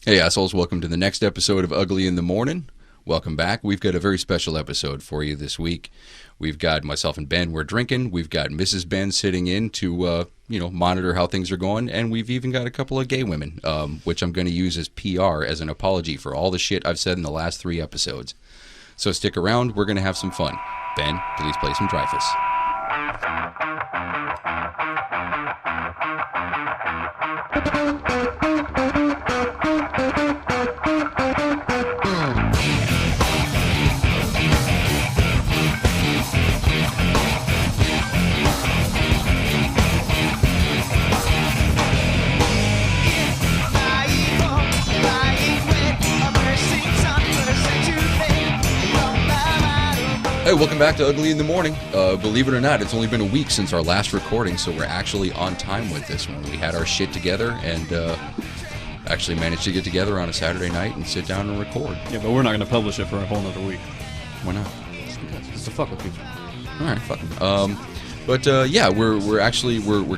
Hey assholes, welcome to the next episode of Ugly in the Morning. Welcome back. We've got a very special episode for you this week. We've got myself and Ben, we're drinking. We've got Mrs. Ben sitting in to, monitor how things are going. And we've even got a couple of gay women, which I'm going to use as PR, as an apology for all the shit I've said in the last 3 episodes. So stick around, we're going to have some fun. Ben, please play some Dreyfus. Hey, welcome back to Ugly in the Morning. Believe it or not, it's only been a week since our last recording, so we're actually on time with this one. We had our shit together and actually managed to get together on a Saturday night and sit down and record. Yeah, but we're not going to publish it for a whole nother week. Why not? Just to fuck with people. All right, fuck them. But we're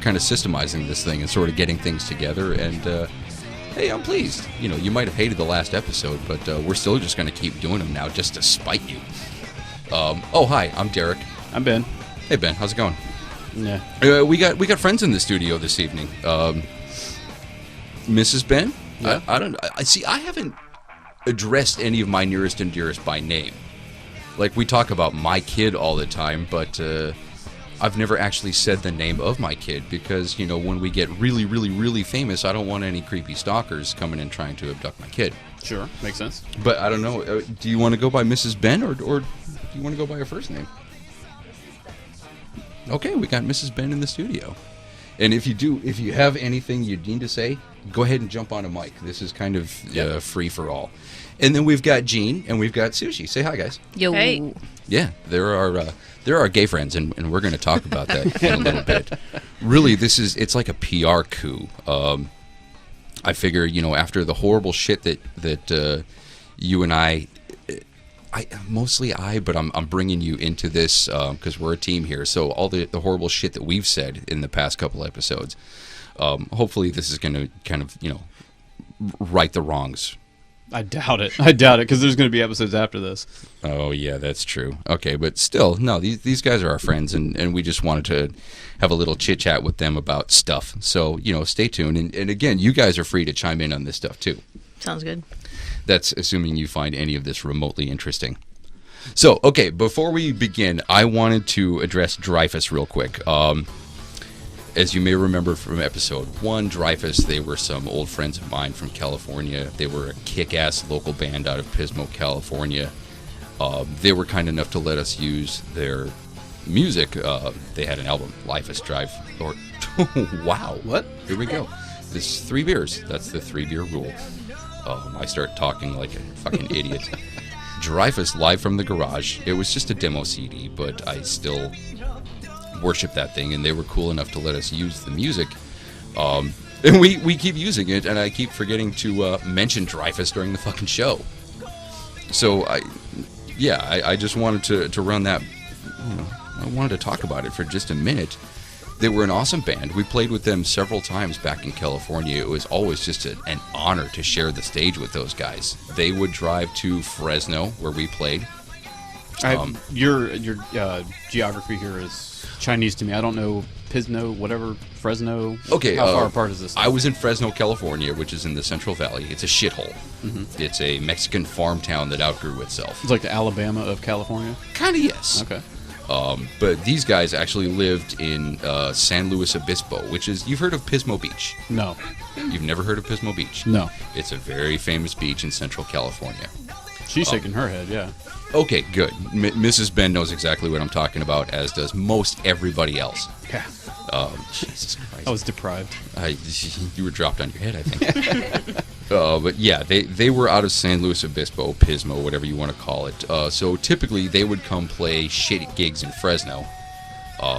kind of systemizing this thing and sort of getting things together. And hey, I'm pleased. You might have hated the last episode, but we're still just going to keep doing them now, just to spite you. Hi, I'm Derek. I'm Ben. Hey Ben, how's it going? Yeah. We got friends in the studio this evening. Mrs. Ben? Yeah. I haven't addressed any of my nearest and dearest by name. Like, we talk about my kid all the time, but I've never actually said the name of my kid because, when we get really, really, really famous, I don't want any creepy stalkers coming in trying to abduct my kid. Sure, makes sense. But I don't know, do you want to go by Mrs. Ben or do you want to go by her first name? Okay, we got Mrs. Ben in the studio. And if you have anything you need to say, go ahead and jump on a mic. This is kind of free for all. And then we've got Jean and we've got Sushi. Say hi, guys. Yo. Hey. Yeah, there are gay friends, and we're going to talk about that in a little bit. Really, it's like a PR coup. I figure, after the horrible shit that you and I mostly but I'm bringing you into this because we're a team here. So all the horrible shit that we've said in the past couple episodes, hopefully this is going to kind of, right the wrongs. I doubt it because there's going to be episodes after this. Oh yeah, that's true. Okay, but still, no, these guys are our friends, and we just wanted to have a little chit chat with them about stuff. So stay tuned, and again, you guys are free to chime in on this stuff too. Sounds good. That's assuming you find any of this remotely interesting. So, okay, before we begin, I wanted to address Dreyfus real quick. As you may remember from episode 1, Dreyfus, they were some old friends of mine from California. They were a kick-ass local band out of Pismo, California. They were kind enough to let us use their music. They had an album, Life is Drive. Wow. What? Here we go. This is 3 beers. That's the 3-beer rule. I start talking like a fucking idiot. Dreyfus, Live from the Garage. It was just a demo CD, but I still worship that thing, and they were cool enough to let us use the music. And we keep using it, and I keep forgetting to mention Dreyfus during the fucking show. So, I just wanted to run that, I wanted to talk about it for just a minute. They were an awesome band. We played with them several times back in California. It was always just an honor to share the stage with those guys. They would drive to Fresno, where we played. Your geography here is Chinese to me. I don't know Pismo, whatever, Fresno. Okay. How far apart is this? I was in Fresno, California, which is in the Central Valley. It's a shithole. Mm-hmm. It's a Mexican farm town that outgrew itself. It's like the Alabama of California? Kind of, yes. Okay. But these guys actually lived in San Luis Obispo, which is, you've heard of Pismo Beach? No. You've never heard of Pismo Beach? No. It's a very famous beach in Central California. She's shaking her head, yeah. Okay, good. Mrs. Ben knows exactly what I'm talking about, as does most everybody else. Yeah. Jesus Christ. I was deprived. You were dropped on your head, I think. But yeah, they were out of San Luis Obispo, Pismo, whatever you want to call it. So typically they would come play shitty gigs in Fresno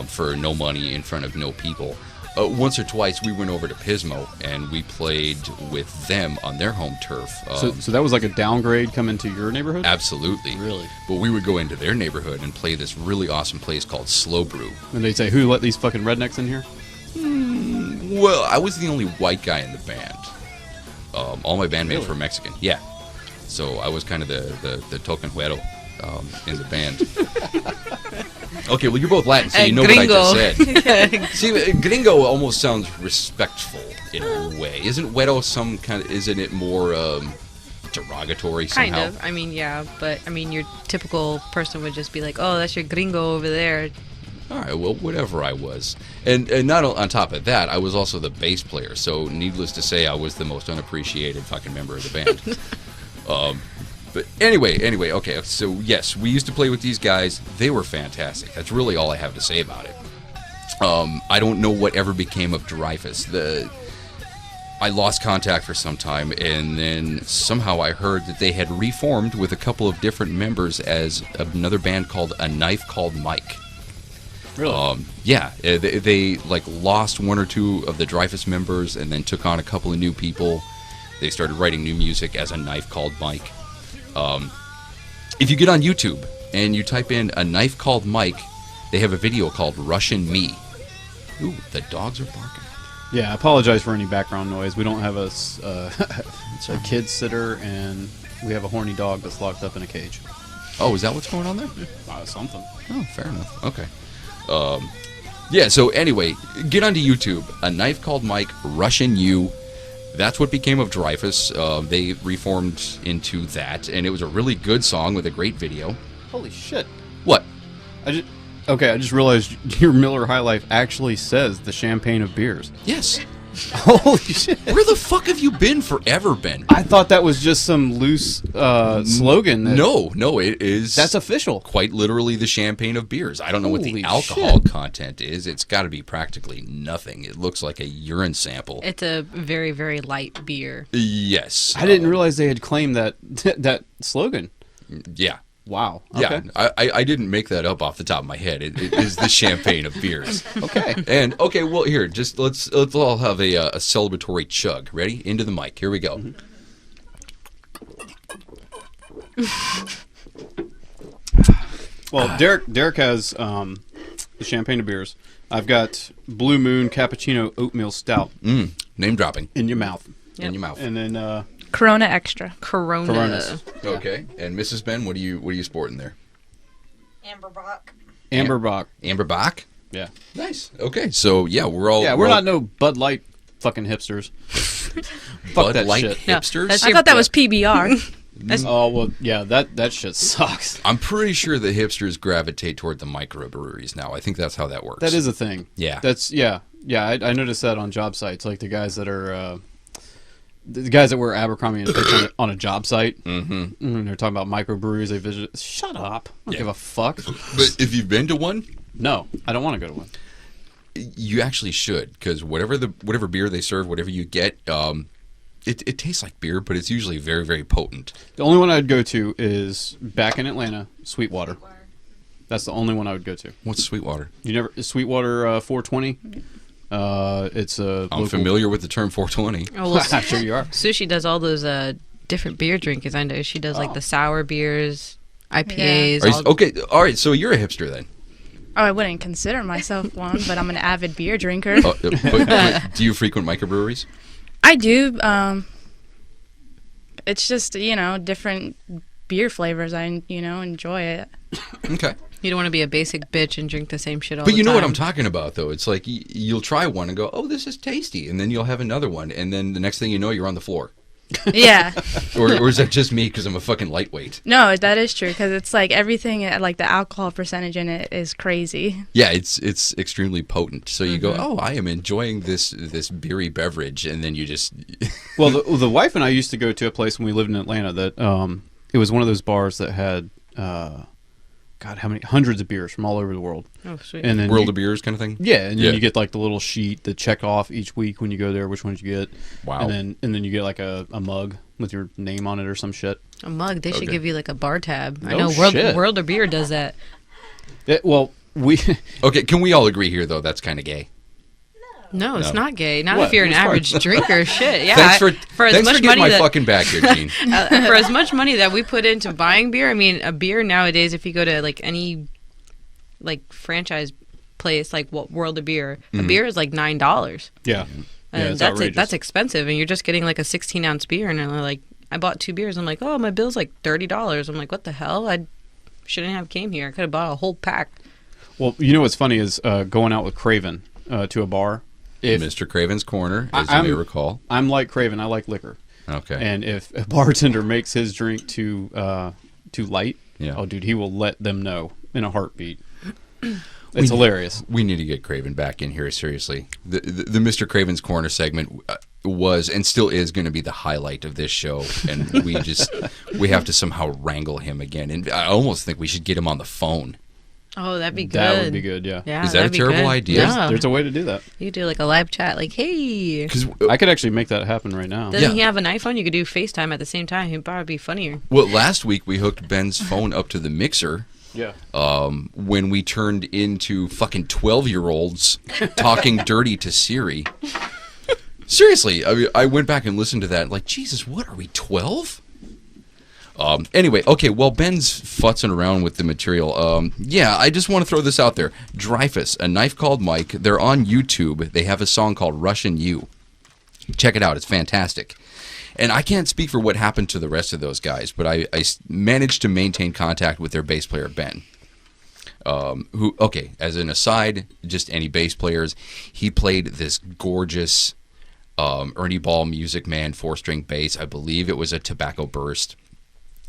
for no money in front of no people. Once or twice we went over to Pismo and we played with them on their home turf. So that was like a downgrade coming to your neighborhood? Absolutely. Really? But we would go into their neighborhood and play this really awesome place called Slow Brew. And they'd say, who let these fucking rednecks in here? Well, I was the only white guy in the band. All my bandmates were Mexican. Yeah. So I was kind of the token güero in the band. Okay, well, you're both Latin, so you know gringo. what I just said. See, gringo almost sounds respectful in a way. Isn't güero some kind of, isn't it more derogatory somehow? Kind of. I mean, yeah, but I mean, your typical person would just be like, "Oh, that's your gringo over there." All right, well, whatever I was. And not on top of that, I was also the bass player, so needless to say, I was the most unappreciated fucking member of the band. But anyway, okay, so yes, we used to play with these guys. They were fantastic. That's really all I have to say about it. I don't know what ever became of Dreyfus. I lost contact for some time, and then somehow I heard that they had reformed with a couple of different members as another band called A Knife Called Mike. Really? Yeah, they like lost one or two of the Dreyfus members and then took on a couple of new people. They started writing new music as A Knife Called Mike. If you get on YouTube and you type in A Knife Called Mike, they have a video called Russian Me. Ooh, the dogs are barking. Yeah, I apologize for any background noise. We don't have a kid sitter, and we have a horny dog that's locked up in a cage. Oh, is that what's going on there? Something. Oh, fair enough. Okay. Yeah, so anyway, get onto YouTube. A Knife Called Mike, Russian You. That's what became of Dreyfus. They reformed into that, and it was a really good song with a great video. Holy shit. What? I just realized your Miller High Life actually says the champagne of beers. Yes. Holy shit. Where the fuck have you been forever, Ben? I thought that was just some loose slogan. No, it is. That's official. Quite literally the champagne of beers. I don't know what the Holy alcohol shit. content is. It's got to be practically nothing. It looks like a urine sample. It's a very, very light beer. Yes. I didn't realize they had claimed that slogan. Yeah. Wow. Okay. Yeah, I didn't make that up off the top of my head. It is the champagne of beers. Okay. And okay, well here, just let's all have a celebratory chug. Ready? Into the mic. Here we go. Well, Derek has the champagne of beers. I've got Blue Moon Cappuccino Oatmeal Stout. Name dropping. In your mouth. In your mouth. And then Corona Extra. Coronas. Okay. And Mrs. Ben, what are you sporting there? Amber Bock. Amber Bock. Amber Bock? Yeah. Nice. Okay. So yeah, we're not no Bud Light fucking hipsters. Fuck that Light shit. hipsters. that's I thought that was PBR. Oh well, yeah. That shit sucks. I'm pretty sure the hipsters gravitate toward the microbreweries now. I think that's how that works. That is a thing. Yeah. That's yeah. I noticed that on job sites, like the guys that are. The guys that wear Abercrombie and Fitch on a job site, and they're talking about microbreweries they visit. Shut up! I don't give a fuck. But if you've been to one, No, I don't want to go to one. you actually should, because whatever beer they serve, whatever you get, it tastes like beer, but it's usually very, very potent. The only one I'd go to is back in Atlanta, Sweetwater. That's the only one I would go to. What's Sweetwater? You never Sweetwater 420. It's a. I'm familiar with the term 420. Oh, well, I'm sure you are. Sushi does all those different beer drinkers. I know she does like the sour beers, IPAs. Okay, all right. So you're a hipster then. Oh, I wouldn't consider myself one, but I'm an avid beer drinker. But do you frequent microbreweries? I do. It's just, different beer flavors. I, enjoy it. Okay. You don't want to be a basic bitch and drink the same shit all the time. But you know what I'm talking about, though. It's like you'll try one and go, oh, this is tasty. And then you'll have another one. And then the next thing you know, you're on the floor. Yeah. Or is that just me because I'm a fucking lightweight? No, that is true, because it's like everything, like the alcohol percentage in it is crazy. Yeah, it's extremely potent. So you go, oh, I am enjoying this beery beverage. And then you just... Well, the wife and I used to go to a place when we lived in Atlanta that it was one of those bars that had... God, how many hundreds of beers from all over the world. Oh, sweet. And then World of beers kind of thing? Yeah, and then you get like the little sheet to check off each week when you go there which ones you get. Wow. And then you get like a mug with your name on it or some shit. A mug. They should Okay. give you like a bar tab. I No know shit. World of Beer does that. Well, we Okay, can we all agree here, though, that's kind of gay? No, it's not gay. Not What? if you're an Which part? average drinker. Shit. Yeah. Thanks for as thanks much for getting money my that fucking back here, Gene. for as much money that we put into buying beer, I mean, a beer nowadays, if you go to like any like franchise place, like World of Beer, a beer is like $9. yeah. And it's that's outrageous. that's expensive, and you're just getting like a 16-ounce beer, and they're like, I bought 2 beers. I'm like, oh, my bill's like $30. I'm like, what the hell? I shouldn't have came here. I could have bought a whole pack. Well, you know what's funny is going out with Craven to a bar. If Mr. Craven's Corner, as I'm- you may recall. I'm like Craven, I like liquor. Okay. And if a bartender makes his drink too light, Yeah. oh, dude, he will let them know in a heartbeat. It's hilarious. We need to get Craven back in here, seriously. The Mr. Craven's Corner segment was and still is going to be the highlight of this show, and we have to somehow wrangle him again. And I almost think we should get him on the phone. Oh, that'd be good. That would be good, yeah. Yeah, Is that a that'd be terrible good. idea? No. There's a way to do that. You do like a live chat, like, hey. Because I could actually make that happen right now. Doesn't Yeah. he have an iPhone? You could do FaceTime at the same time. He'd probably be funnier. well, last week we hooked Ben's phone up to the mixer. Yeah. When we turned into fucking 12-year-olds talking dirty to Siri. Seriously, I went back and listened to that. Like, Jesus, what are we, 12? Anyway, okay, well, Ben's futzing around with the material. Yeah, I just want to throw this out there. Dreyfus, A Knife Called Mike, they're on YouTube. They have a song called Russian You. Check it out. It's fantastic. And I can't speak for what happened to the rest of those guys, but I managed to maintain contact with their bass player, Ben. Who, okay, as an aside, just any bass players, he played this gorgeous Ernie Ball Music Man 4-string bass. I believe it was a Tobacco Burst.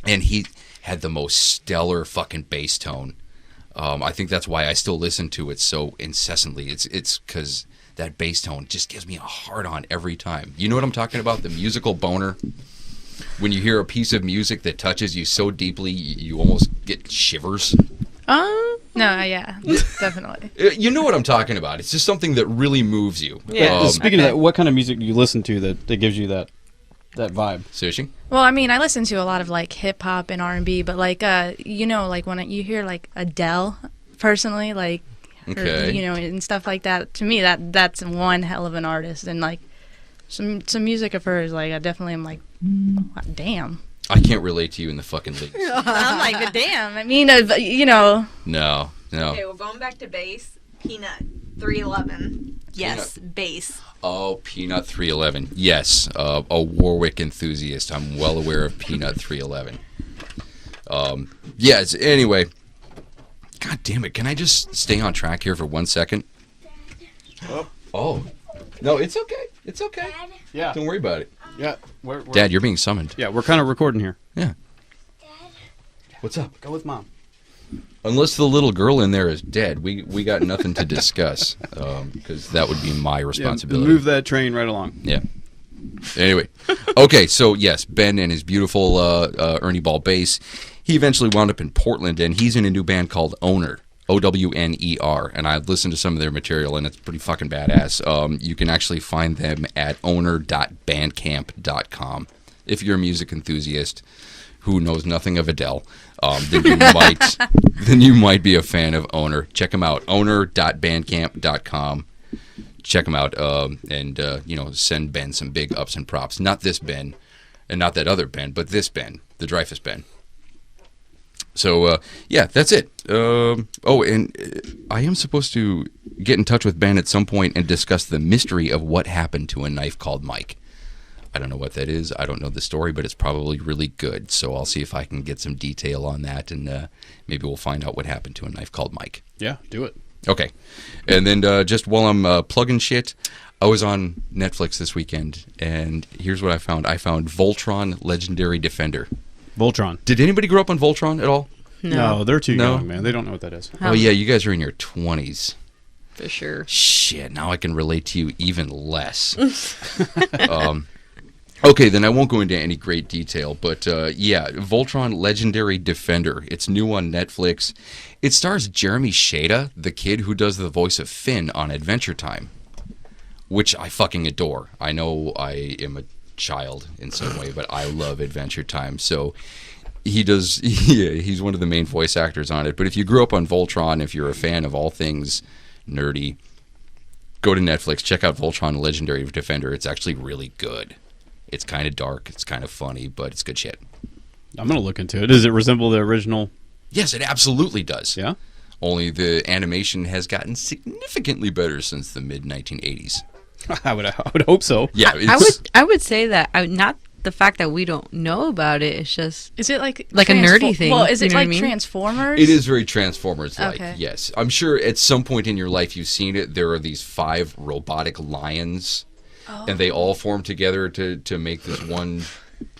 And he had the most stellar fucking bass tone. I think that's why I still listen to it so incessantly. It's because that bass tone just gives me a hard-on every time. You know what I'm talking about? The musical boner. When you hear a piece of music that touches you so deeply, you almost get shivers. No, yeah, definitely. You know what I'm talking about. It's just something that really moves you. Yeah. Speaking of that, what kind of music do you listen to that gives you that vibe? Sushi? Well, I mean, I listen to a lot of like hip hop and R&B, but like like when you hear like Adele, personally, like, Okay. and stuff like that. To me, that's one hell of an artist, and like some music of hers, like I definitely am like, damn. I can't relate to you in the fucking least. I'm like, but damn. I mean, No. Okay, well, going back to bass, Peanut 311. Yes, bass. Oh, Peanut 311. Yes, a Warwick enthusiast. I'm well aware of Peanut 311. Yes, anyway. God damn it. Can I just stay on track here for 1 second? Oh. No, it's okay. It's okay. Yeah. Don't worry about it. Yeah. Dad, you're being summoned. Yeah, we're kind of recording here. Yeah. What's up? Go with Mom. Unless the little girl in there is dead, we got nothing to discuss, because that would be my responsibility. Move that train right along. Yeah. Anyway, okay, so yes, Ben and his beautiful Ernie Ball bass. He eventually wound up in Portland, and he's in a new band called Owner, Owner, and I've listened to some of their material, and it's pretty fucking badass. You can actually find them at owner.bandcamp.com. If you're a music enthusiast who knows nothing of Adele, then you might be a fan of Owner. Check them out, owner.bandcamp.com. Check them out, and send Ben some big ups and props. Not this Ben, and not that other Ben, but this Ben, the Dreyfus Ben. So, yeah, that's it. And I am supposed to get in touch with Ben at some point and discuss the mystery of what happened to A Knife Called Mike. I don't know what that is. I don't know the story, but it's probably really good. So I'll see if I can get some detail on that, and maybe we'll find out what happened to A Knife Called Mike. Yeah, do it. Okay. And then just while I'm plugging shit, I was on Netflix this weekend, and here's what I found. I found Voltron Legendary Defender. Voltron. Did anybody grow up on Voltron at all? No, they're too No? young, man. They don't know what that is. Oh, yeah, you guys are in your 20s. For sure. Shit, now I can relate to you even less. Okay, then I won't go into any great detail, but yeah, Voltron Legendary Defender. It's new on Netflix. It stars Jeremy Shada, the kid who does the voice of Finn on Adventure Time, which I fucking adore. I know I am a child in some way, but I love Adventure Time. So he's one of the main voice actors on it. But if you grew up on Voltron, if you're a fan of all things nerdy, go to Netflix, check out Voltron Legendary Defender. It's actually really good. It's kind of dark, it's kind of funny, but it's good shit. I'm going to look into it. Does it resemble the original? Yes, it absolutely does. Yeah? Only the animation has gotten significantly better since the mid-1980s. I would hope so. Yeah, I would say that not the fact that we don't know about it. It's just Is it like a nerdy thing? Well, is you it know what I like mean? Transformers? It is very Transformers-like, Okay. yes. I'm sure at some point in your life you've seen it. There are these 5 robotic lions, and they all form together to make this one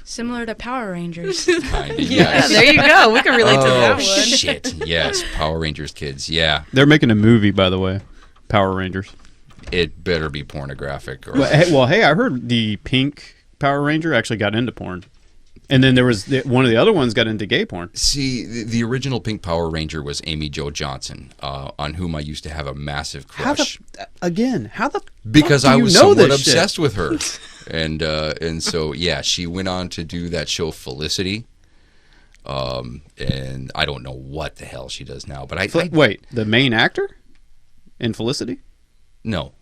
Similar to Power Rangers. kind of, Yeah, yes. there you go. We can relate to that Oh, one. shit. Yes, Power Rangers kids, yeah. They're making a movie, by the way. Power Rangers. It better be pornographic. Or Well, hey, I heard the pink Power Ranger actually got into porn. And then there was one of the other ones got into gay porn. See, the original Pink Power Ranger was Amy Jo Johnson, on whom I used to have a massive crush. How the Because fuck do I you was know somewhat this shit? obsessed with her. And so, yeah, she went on to do that show Felicity. And I don't know what the hell she does now. But Wait, the main actor in Felicity? No,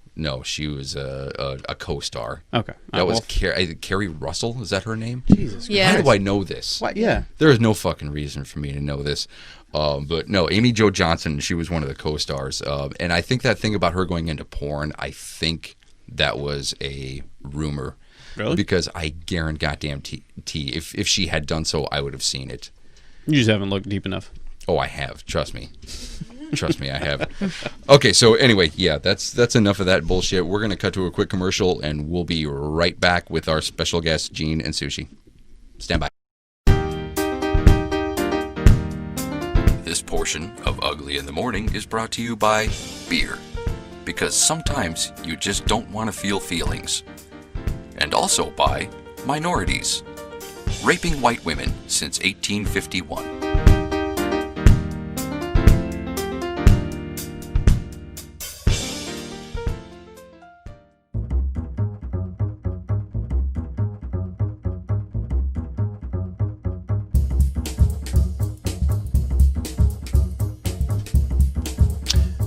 she was a co-star. Okay. That was Carrie Russell. Is that her name? Jesus. Yeah. How do I know this? What? Yeah. There is no fucking reason for me to know this. But no, Amy Jo Johnson, she was one of the co-stars. And I think that thing about her going into porn, I think that was a rumor. Really? Because I guarantee if she had done so, I would have seen it. You just haven't looked deep enough. Oh, I have. Trust me. Trust me, I have. Okay, so anyway, yeah, that's enough of that bullshit. We're going to cut to a quick commercial, and we'll be right back with our special guests, Gene and Sushi. Stand by. This portion of Ugly in the Morning is brought to you by beer. Because sometimes you just don't want to feel feelings. And also by minorities. Raping white women since 1851.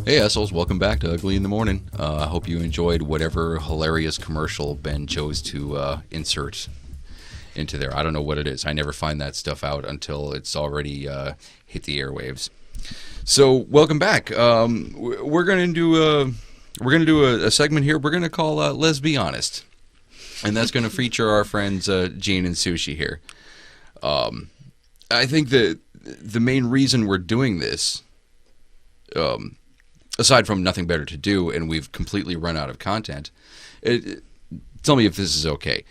Hey assholes, welcome back to Ugly in the Morning. I hope you enjoyed whatever hilarious commercial Ben chose to insert into there. I don't know what it is. I never find that stuff out until it's already hit the airwaves. So welcome back. We're gonna do a segment here. We're gonna call Lez Be Honest, and that's gonna feature our friends Gene and Sushi here. I think that the main reason we're doing this, aside from nothing better to do, and we've completely run out of content, tell me if this is okay.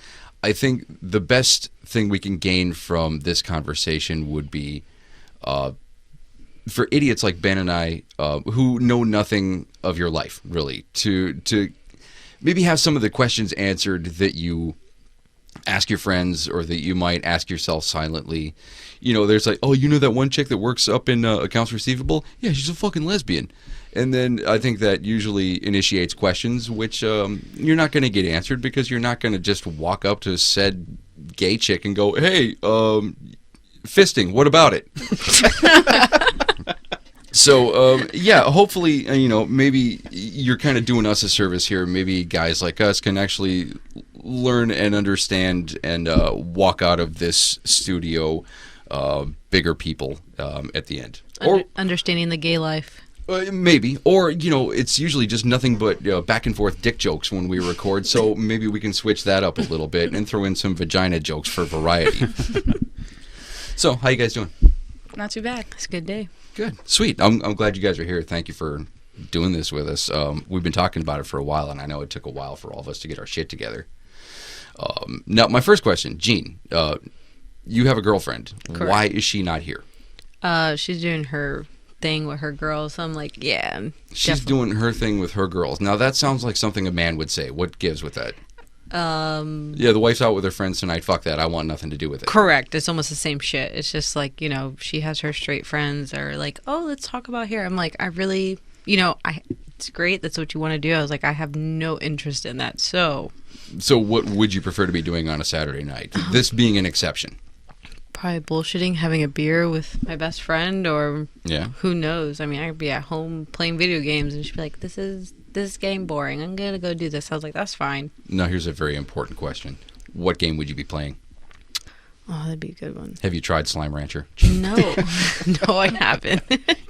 I think the best thing we can gain from this conversation would be for idiots like Ben and I, who know nothing of your life, really, to maybe have some of the questions answered that you ask your friends or that you might ask yourself silently. You know, there's like, oh, you know that one chick that works up in accounts receivable? Yeah, she's a fucking lesbian. And then I think that usually initiates questions which you're not going to get answered, because you're not going to just walk up to said gay chick and go, hey, fisting, what about it? So, yeah, hopefully, maybe you're kind of doing us a service here. Maybe guys like us can actually learn and understand and walk out of this studio bigger people at the end. Or Understanding the gay life. Maybe. Or, it's usually just nothing but back and forth dick jokes when we record, so maybe we can switch that up a little bit and throw in some vagina jokes for variety. So, how you guys doing? Not too bad. It's a good day. Good. Sweet. I'm glad you guys are here. Thank you for doing this with us. We've been talking about it for a while, and I know it took a while for all of us to get our shit together. Now, my first question, Gene, you have a girlfriend. Correct. Why is she not here? She's doing her thing with her girls. So I'm like, yeah. She's doing her thing with her girls. Now, that sounds like something a man would say. What gives with that? Yeah, the wife's out with her friends tonight. Fuck that. I want nothing to do with it. Correct. It's almost the same shit. It's just like, she has her straight friends or like, oh, let's talk about here. I'm like, I really, it's great. That's what you want to do. I was like, I have no interest in that. So what would you prefer to be doing on a Saturday night? This being an exception. Probably bullshitting, having a beer with my best friend, or who knows? I mean, I could be at home playing video games and she'd be like, this is game boring. I'm going to go do this. I was like, that's fine. Now, here's a very important question. What game would you be playing? Oh, that'd be a good one. Have you tried Slime Rancher? No. No, I haven't.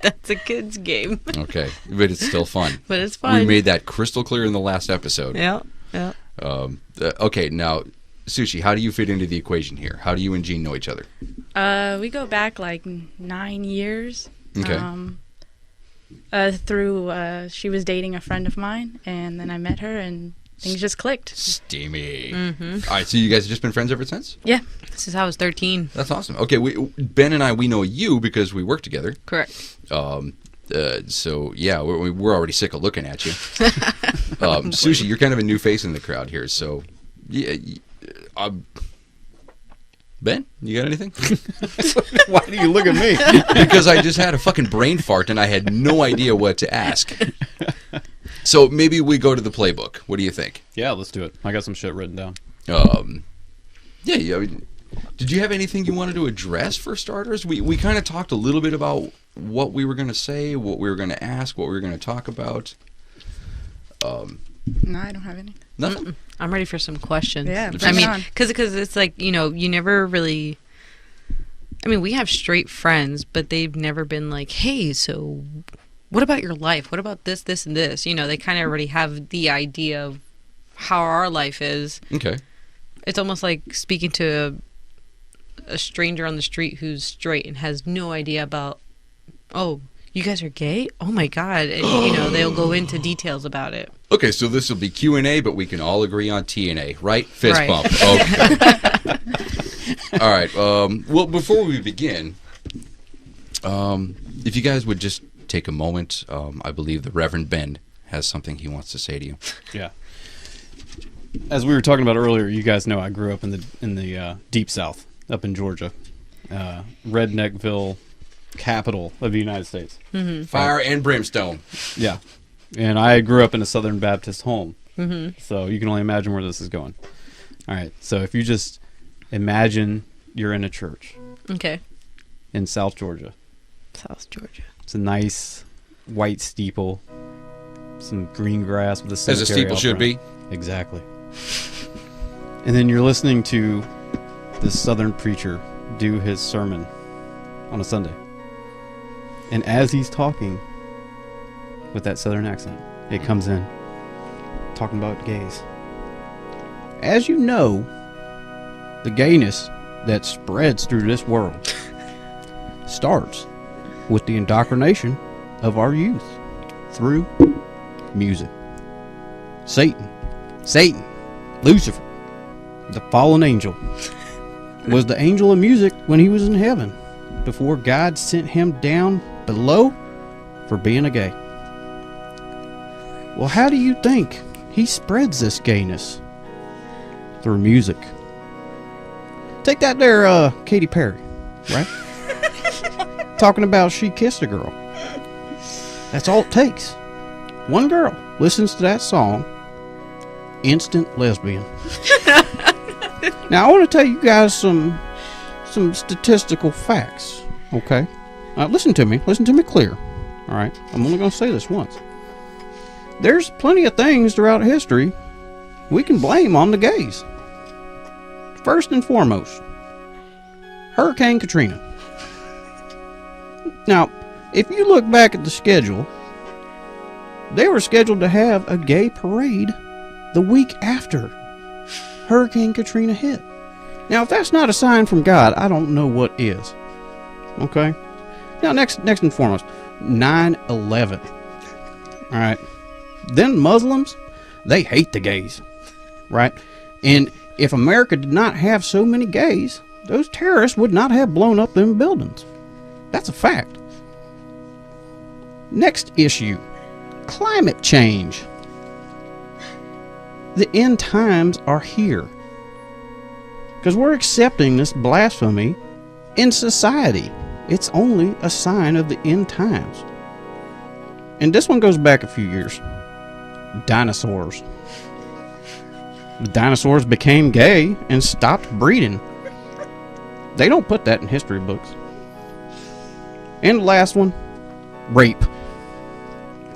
That's a kid's game. Okay, but it's still fun. But it's fun. We made that crystal clear in the last episode. Yeah. Yeah. Okay, now, Sushi, how do you fit into the equation here? How do you and Jean know each other? We go back like 9 years. Okay. Through she was dating a friend of mine, and then I met her, and things just clicked. Steamy. All right, so you guys have just been friends ever since? Yeah. Since I was 13. That's awesome. Okay, Ben and I, we know you because we work together. Correct. So, yeah, we're already sick of looking at you. Sushi, you're kind of a new face in the crowd here, so... Yeah, Ben, you got anything? Why do you look at me? Because I just had a fucking brain fart and I had no idea what to ask. So maybe we go to the playbook. What do you think? Yeah, let's do it. I got some shit written down. Yeah. I mean, did you have anything you wanted to address for starters? We kind of talked a little bit about what we were going to say, what we were going to ask, what we were going to talk about. No, I don't have any. Nothing. Mm-mm. I'm ready for some questions. Yeah, I bring it mean, on. because it's like, you know, you never really. I mean, we have straight friends, but they've never been like, hey, so what about your life? What about this, this, and this? You know, they kind of already have the idea of how our life is. Okay. It's almost like speaking to a stranger on the street who's straight and has no idea about, oh, you guys are gay? Oh my God. And, you know, they'll go into details about it. Okay, so this will be Q&A, but we can all agree on T&A, right? Fist Right. bump. Okay. All right. Well, before we begin, if you guys would just take a moment, I believe the Reverend Ben has something he wants to say to you. Yeah. As we were talking about earlier, you guys know I grew up in the deep South, up in Georgia, Redneckville, capital of the United States. Mm-hmm. Fire and brimstone. Yeah, and I grew up in a Southern Baptist home, Mm-hmm. so you can only imagine where this is going. All right, so if you just imagine you're in a church Okay. in South Georgia. South Georgia. It's a nice white steeple, some green grass with a cemetery As a steeple out should front. be. Exactly. And then you're listening to this Southern preacher do his sermon on a Sunday. And as he's talking with that Southern accent, it comes in talking about gays. As you know, the gayness that spreads through this world starts with the indoctrination of our youth through music. Satan, Lucifer, the fallen angel, was the angel of music when he was in heaven before God sent him down below for being a gay. Well, how do you think he spreads this gayness? Through music. Take that there, Katy Perry, right? Talking about she kissed a girl. That's all it takes. One girl listens to that song, instant lesbian. Now, I want to tell you guys some statistical facts, okay? Listen to me clear, all right? I'm only going to say this once. There's plenty of things throughout history we can blame on the gays. First and foremost, Hurricane Katrina. Now, if you look back at the schedule, they were scheduled to have a gay parade the week after Hurricane Katrina hit. Now, if that's not a sign from God, I don't know what is. Okay? Now, next and foremost, 9/11. All right. Then Muslims, they hate the gays. Right? And if America did not have so many gays, those terrorists would not have blown up them buildings. That's a fact. Next issue, climate change. The end times are here. Because we're accepting this blasphemy in society. It's only a sign of the end times. And this one goes back a few years. Dinosaurs. The dinosaurs became gay and stopped breeding. They don't put that in history books. And the last one, rape.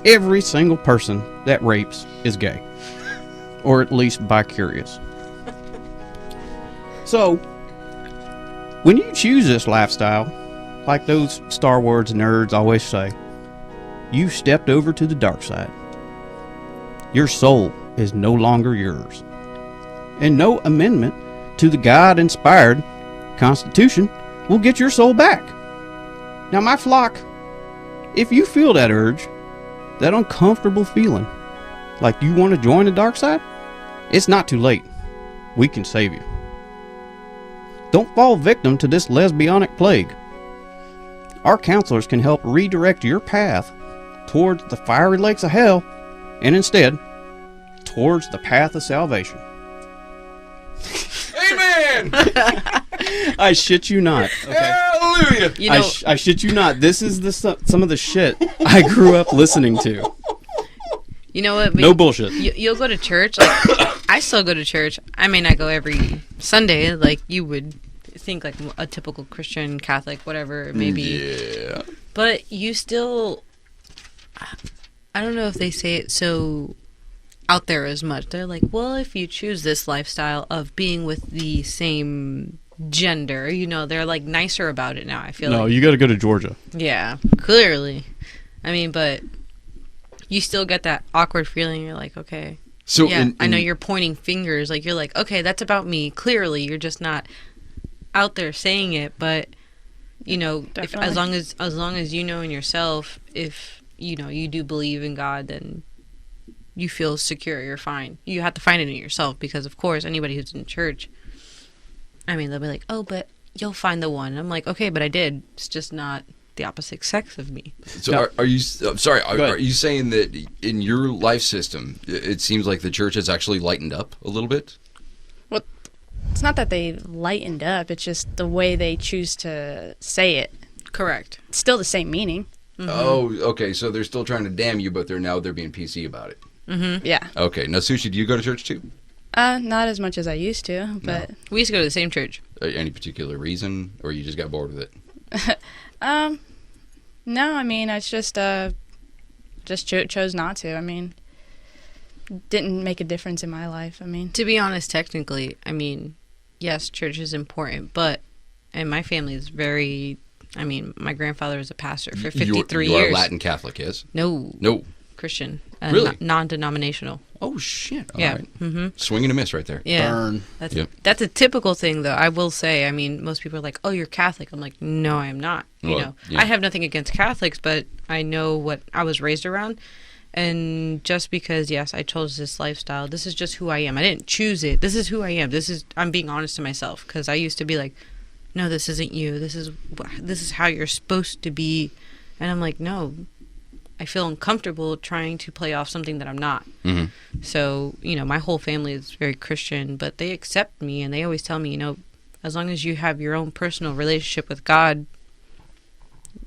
Every single person that rapes is gay. Or at least bicurious. So, when you choose this lifestyle, like those Star Wars nerds always say, you stepped over to the dark side. Your soul is no longer yours. And no amendment to the God-inspired Constitution will get your soul back. Now, my flock, if you feel that urge, that uncomfortable feeling, like you want to join the dark side, it's not too late. We can save you. Don't fall victim to this lesbianic plague. Our counselors can help redirect your path towards the fiery lakes of hell, and instead, towards the path of salvation. Amen. I shit you not. Hallelujah. You know, I shit you not. This is some of the shit I grew up listening to. you know what? No bullshit. You'll go to church. Like, I still go to church. I may not go every Sunday, like you would think, like a typical Christian, Catholic, whatever it may be. Yeah. But you still, I don't know if they say it so out there as much. They're like, well, if you choose this lifestyle of being with the same gender, you know, they're like nicer about it now. I feel No, like, you got to go to Georgia. yeah, clearly. I mean, but you still get that awkward feeling. You're like, okay, So yeah, I know you're pointing fingers. Like, you're like, okay, that's about me. Clearly, you're just not out there saying it. But you know, if, Definitely. as long as you know in yourself, if you know you do believe in God, then you feel secure. You're fine. You have to find it in yourself, because of course, anybody who's in church, I mean, they'll be like, oh, but you'll find the one. I'm like, okay, but I did. It's just not the opposite sex of me. So No. are you? I'm sorry. Go ahead. Are you saying that in your life system, it seems like the church has actually lightened up a little bit? It's not that they lightened up. It's just the way they choose to say it. Correct. It's still the same meaning. Oh, okay. So they're still trying to damn you, but they're being PC about it. Yeah. Okay. Now, Sushi, do you go to church too? Not as much as I used to, but We used to go to the same church. Any particular reason, or you just got bored with it? no. I mean, it's just chose not to. I mean, didn't make a difference in my life. I mean, To be honest, technically, I mean, yes, church is important, but, and my family is very, I mean, my grandfather was a pastor for 53 you years. are Latin Catholic, yes? No, No. Christian. Really? Non-denominational. Oh shit! All Yeah. right. Mm-hmm. Swing and a miss right there. Yeah. Burn. That's Yep. that's a typical thing, though. I will say. I mean, most people are like, "Oh, you're Catholic." I'm like, "No, I am not." You Well, know, yeah. I have nothing against Catholics, but I know what I was raised around, and just because, yes, I chose this lifestyle, this is just who I am. I didn't choose it. This is who I am. I'm being honest to myself, because I used to be like, "No, this isn't you. This is how you're supposed to be," and I'm like, "No." I feel uncomfortable trying to play off something that I'm not. Mhm. So, you know, my whole family is very Christian, but they accept me, and they always tell me, you know, as long as you have your own personal relationship with God,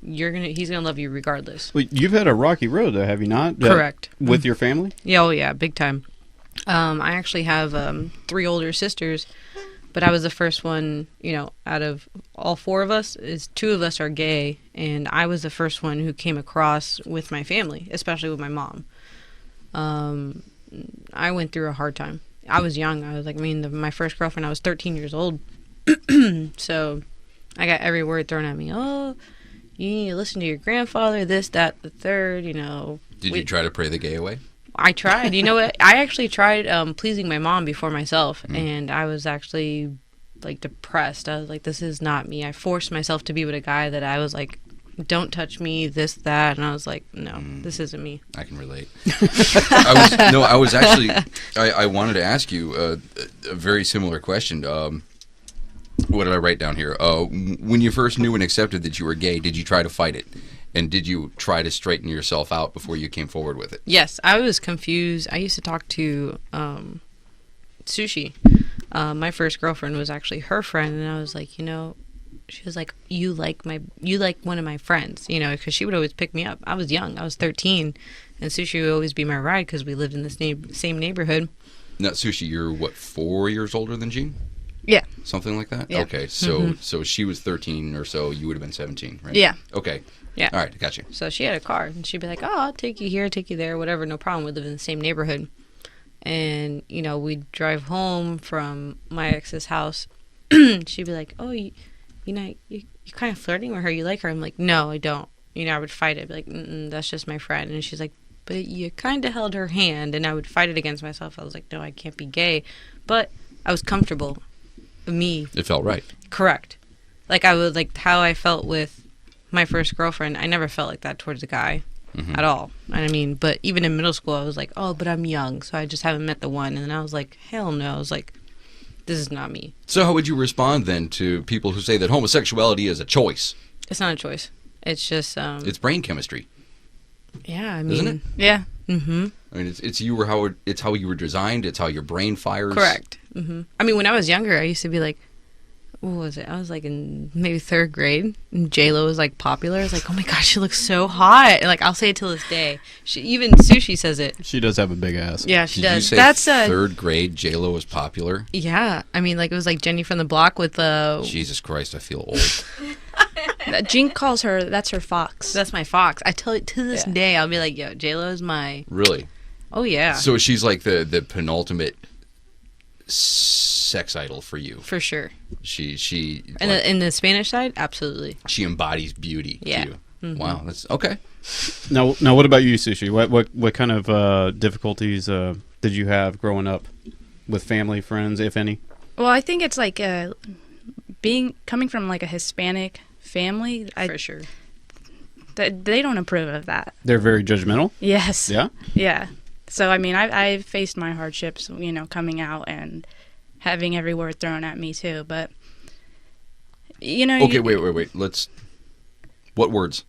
he's gonna love you regardless. Well, you've had a rocky road, though, have you not? Correct. With your family? Yeah, oh yeah, big time. I actually have 3 older sisters, but I was the first one, you know, out of all 4 of us, 2 of us are gay, and I was the first one who came across with my family, especially with my mom. I went through a hard time. I was young. I was like, my first girlfriend, I was 13 years old. So I got every word thrown at me. Oh, you need to listen to your grandfather, this, that, the third, you know. Did you try to pray the gay away? I tried. You know what? I actually tried pleasing my mom before myself, and I was actually like depressed. I was like, this is not me. I forced myself to be with a guy that I was like, don't touch me, this, that, and I was like, no, this isn't me. I can relate. I wanted to ask you a very similar question. What did I write down here? When you first knew and accepted that you were gay, did you try to fight it? And did you try to straighten yourself out before you came forward with it? Yes, I was confused. I used to talk to Sushi. My first girlfriend was actually her friend, and I was like, you know, she was like, you like one of my friends, you know, because she would always pick me up. I was young. I was 13, and Sushi would always be my ride because we lived in the same neighborhood. Now, Sushi, you're what, 4 years older than Jean? yeah. Something like that? Yeah. Okay, so she was 13 or so, you would have been 17, right? Yeah. Okay. Yeah. All right, got you. So she had a car, and she'd be like, oh, I'll take you here, take you there, whatever, no problem. We live in the same neighborhood. And, you know, we'd drive home from my ex's house. She'd be like, oh, you know, you're kind of flirting with her. You like her? I'm like, no, I don't. You know, I would fight it. I'd be like, that's just my friend. And she's like, but you kind of held her hand, and I would fight it against myself. I was like, no, I can't be gay. But I was comfortable. Me. It felt right. Correct. Like, I would, like, how I felt with my first girlfriend, I never felt like that towards a guy at all. And I mean, but even in middle school, I was like, oh, but I'm young, so I just haven't met the one. And then I was like, hell no. I was like, this is not me. So how would you respond then to people who say that homosexuality is a choice? It's not a choice. It's just, It's brain chemistry, yeah, I mean. isn't it? Yeah. Mm-hmm. I mean, it's how you were designed. It's how your brain fires. Correct. I mean, when I was younger, I used to be like, what was it? I was like in maybe 3rd grade, and J-Lo was like popular. I was like, oh my gosh, she looks so hot. And like, I'll say it till this day. Even Sushi says it. She does have a big ass. Yeah, she Did you does. say That's a- 3rd grade J-Lo was popular? Yeah, I mean, like, it was like Jenny from the Block with Jesus Christ, I feel old. Jean calls her, that's her fox. that's my fox. I tell it to this Yeah. day. I'll be like, yo, J-Lo is my. Really? Oh yeah, So she's like the penultimate sex idol for you. for sure. She And like, in the Spanish side, absolutely. she embodies beauty Yeah. to you. Wow, that's okay. Now, what about you, Sushi? What kind of difficulties did you have growing up with family, friends, if any? Well, I think it's like coming from like a Hispanic family. For sure. They don't approve of that. They're very judgmental. Yes. Yeah. Yeah. So I mean, I've faced my hardships, coming out and having every word thrown at me too. But Okay, wait. What words?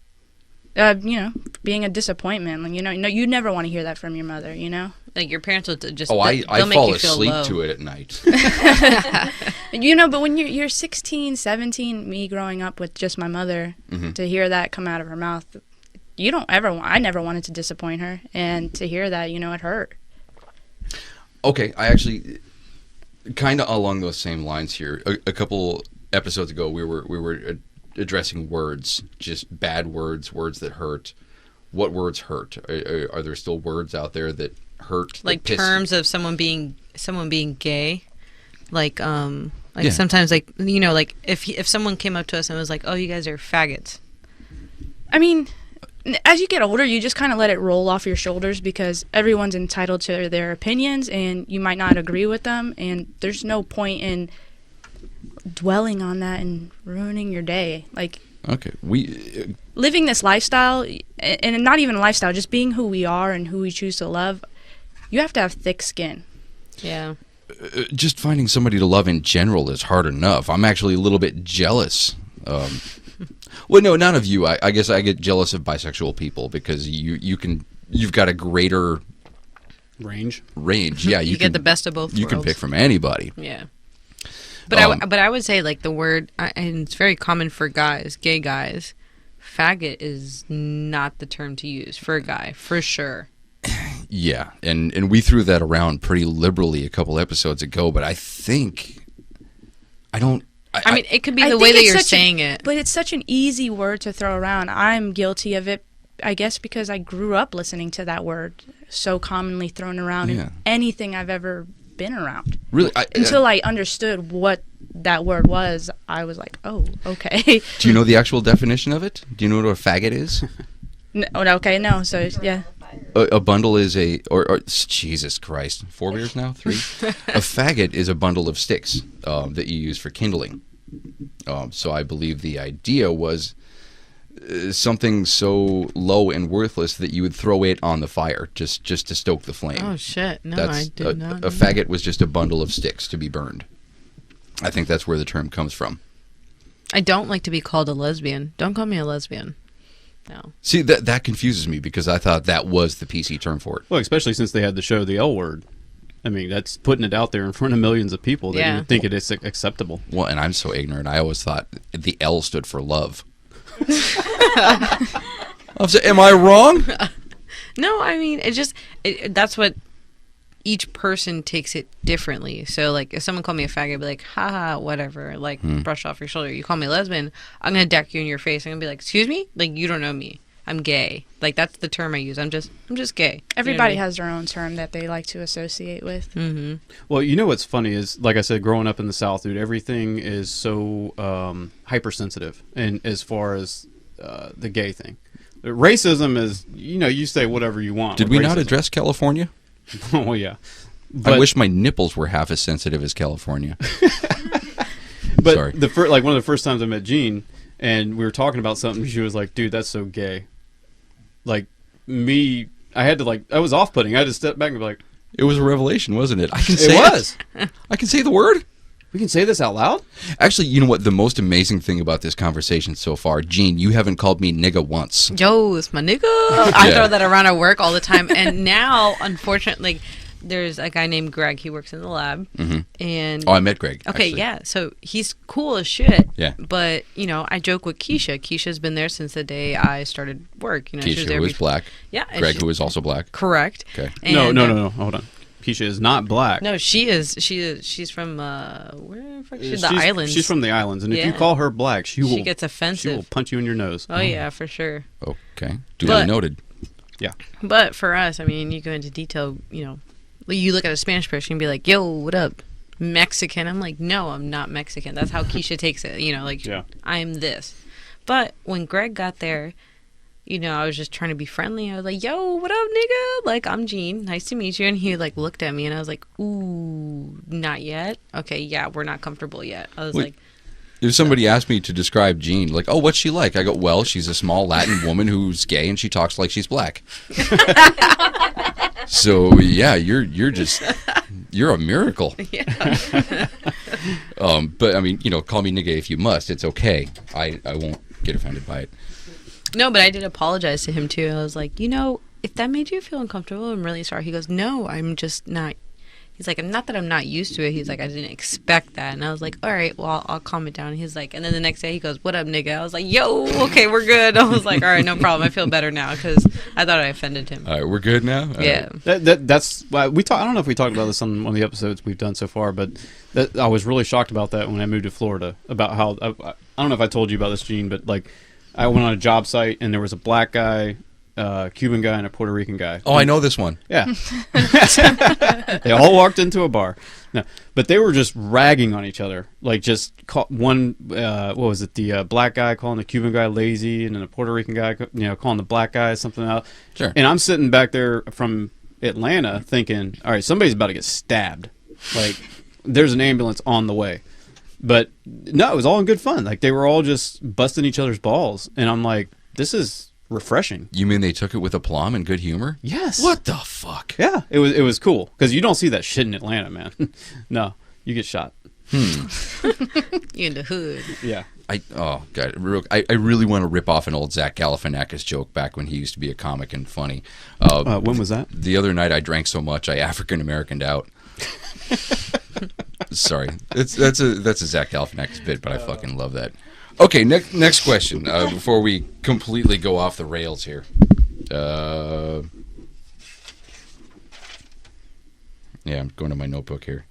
being a disappointment. Like, you never want to hear that from your mother. Like your parents will just. Oh, I they'll make fall you feel asleep low. to it at night. But when you're 16, 17, me growing up with just my mother, to hear that come out of her mouth, you don't ever want. I never wanted to disappoint her, and to hear that, it hurt. Okay, I actually kind of along those same lines here. A couple episodes ago, we were addressing words, just bad words, words that hurt. What words hurt? Are there still words out there that hurt? Like that piss- terms of someone being gay, like Yeah. sometimes like like if someone came up to us and was like, oh, you guys are faggots. I mean, as you get older, you just kind of let it roll off your shoulders because everyone's entitled to their opinions, and you might not agree with them, and there's no point in dwelling on that and ruining your day. Like, Okay, living this lifestyle, and not even a lifestyle, just being who we are and who we choose to love, you have to have thick skin. Yeah. just finding somebody to love in general is hard enough. I'm actually a little bit jealous. Well, no, none of you. I guess I get jealous of bisexual people because you've got a greater Range. Yeah, You get the best of both You can worlds. pick from anybody. Yeah. But I would say like the word, and it's very common for guys, gay guys. Faggot is not the term to use for a guy, for sure. Yeah, and we threw that around pretty liberally a couple episodes ago, but I think I don't. I mean, it could be I the think way that it's you're such a- saying it. But it's such an easy word to throw around. I'm guilty of it, I guess, because I grew up listening to that word so commonly thrown around Yeah. in anything I've ever been around. Really, Until I understood what that word was, I was like, oh, okay. do you know the actual definition of it? Do you know what a faggot is? No. So, yeah. A bundle is or Jesus Christ, 4 beers now, 3. A faggot is a bundle of sticks that you use for kindling. So I believe the idea was something so low and worthless that you would throw it on the fire just to stoke the flame. Oh shit! No, That's I did not. a faggot was just a bundle of sticks to be burned. I think that's where the term comes from. I don't like to be called a lesbian. Don't call me a lesbian. No. See, that confuses me because I thought that was the PC term for it. Well, especially since they had the show The L Word. I mean, that's putting it out there in front of millions of people that Yeah. you would think it is acceptable. Well, and I'm so ignorant. I always thought the L stood for love. Am I wrong? No, I mean that's what each person takes it differently. So like if someone called me a faggot, I'd be like, haha, whatever, like brush off your shoulder. You call me a lesbian, I'm gonna deck you in your face. I'm gonna be like, excuse me? Like you don't know me. I'm gay. Like that's the term I use. I'm just gay. Everybody has their own term that they like to associate with. Mm-hmm. Well, you know what's funny is, like I said, growing up in the South, dude, everything is so hypersensitive, and as far as the gay thing, Racism is, you say whatever you want. Did with we not racism. address California? Oh, yeah. I wish my nipples were half as sensitive as California. But Sorry. one of the first times I met Jean, and we were talking about something, she was like, "Dude, that's so gay." Like me, I had to I was off-putting. I had to step back and be like, It was a revelation, wasn't it? I can say "It was." I can say the word. We can say this out loud. Actually, you know what? The most amazing thing about this conversation so far, Gene, you haven't called me nigga once. Yo, it's my nigga. I Yeah. throw that around at work all the time. And now, unfortunately, there's a guy named Greg. He works in the lab. And Oh, I met Greg. okay, actually. yeah. So he's cool as shit. Yeah. But, I joke with Keisha. Keisha's been there since the day I started work. She was Keisha, there who is before- black. Yeah. and Greg, she- who is also black. Correct. Okay. And, No. Hold on. Keisha is not black. No, she is. She's from, where the fuck? She's the islands. She's from the islands, and if you Yeah. call her black, she gets She will offensive. punch you in your nose. Oh, yeah, for sure. Okay. Duly But- noted. Yeah. But for us, you go into detail, you look at a Spanish person and be like, yo, what up? Mexican? I'm like, no, I'm not Mexican. That's how Keisha takes it. Yeah. I'm this. But when Greg got there, I was just trying to be friendly. I was like, yo, what up, nigga? Like, I'm Gene. Nice to meet you. And he, looked at me and I was like, ooh, not yet? Okay, yeah, we're not comfortable yet. I was Wait. like, If somebody asked me to describe Jean, like, oh, what's she like? I go, well, she's a small Latin woman who's gay and she talks like she's black. So yeah, you're a miracle. yeah. But call me nigga if you must. It's okay. I won't get offended by it. No, but I did apologize to him too. I was like, if that made you feel uncomfortable, I'm really sorry. He goes, no, I'm just not. He's like, not that I'm not used to it. He's like, I didn't expect that. And I was like, all right, well, I'll calm it down. He's like, and then the next day he goes, what up, nigga? I was like, yo, okay, we're good. I was like, all right, no problem. I feel better now because I thought I offended him. All right, we're good now. All Yeah. right. That's why we talk. I don't know if we talked about this on one of the episodes we've done so far, but I was really shocked about that when I moved to Florida. About how I don't know if I told you about this, Gene, but I went on a job site and there was a black guy, Cuban guy, and a Puerto Rican guy. Oh, I know this one. Yeah. They all walked into a bar. No, but they were just ragging on each other. One, what was it? The black guy calling the Cuban guy lazy, and then the Puerto Rican guy, calling the black guy something else. Sure. And I'm sitting back there from Atlanta thinking, all right, somebody's about to get stabbed. There's an ambulance on the way. But no, it was all in good fun. They were all just busting each other's balls. And I'm like, this is refreshing. You mean they took it with aplomb and good humor? Yes. What the fuck? Yeah, it was cool because you don't see that shit in Atlanta, man. No, you get shot. You in the hood. Yeah. Oh god, I really want to rip off an old Zach Galifianakis joke back when he used to be a comic and funny. When was that? The other night I drank so much I African Americaned out. Sorry, that's a Zach Galifianakis bit, but I fucking love that. Okay, next question before we completely go off the rails here. Yeah, I'm going to my notebook here.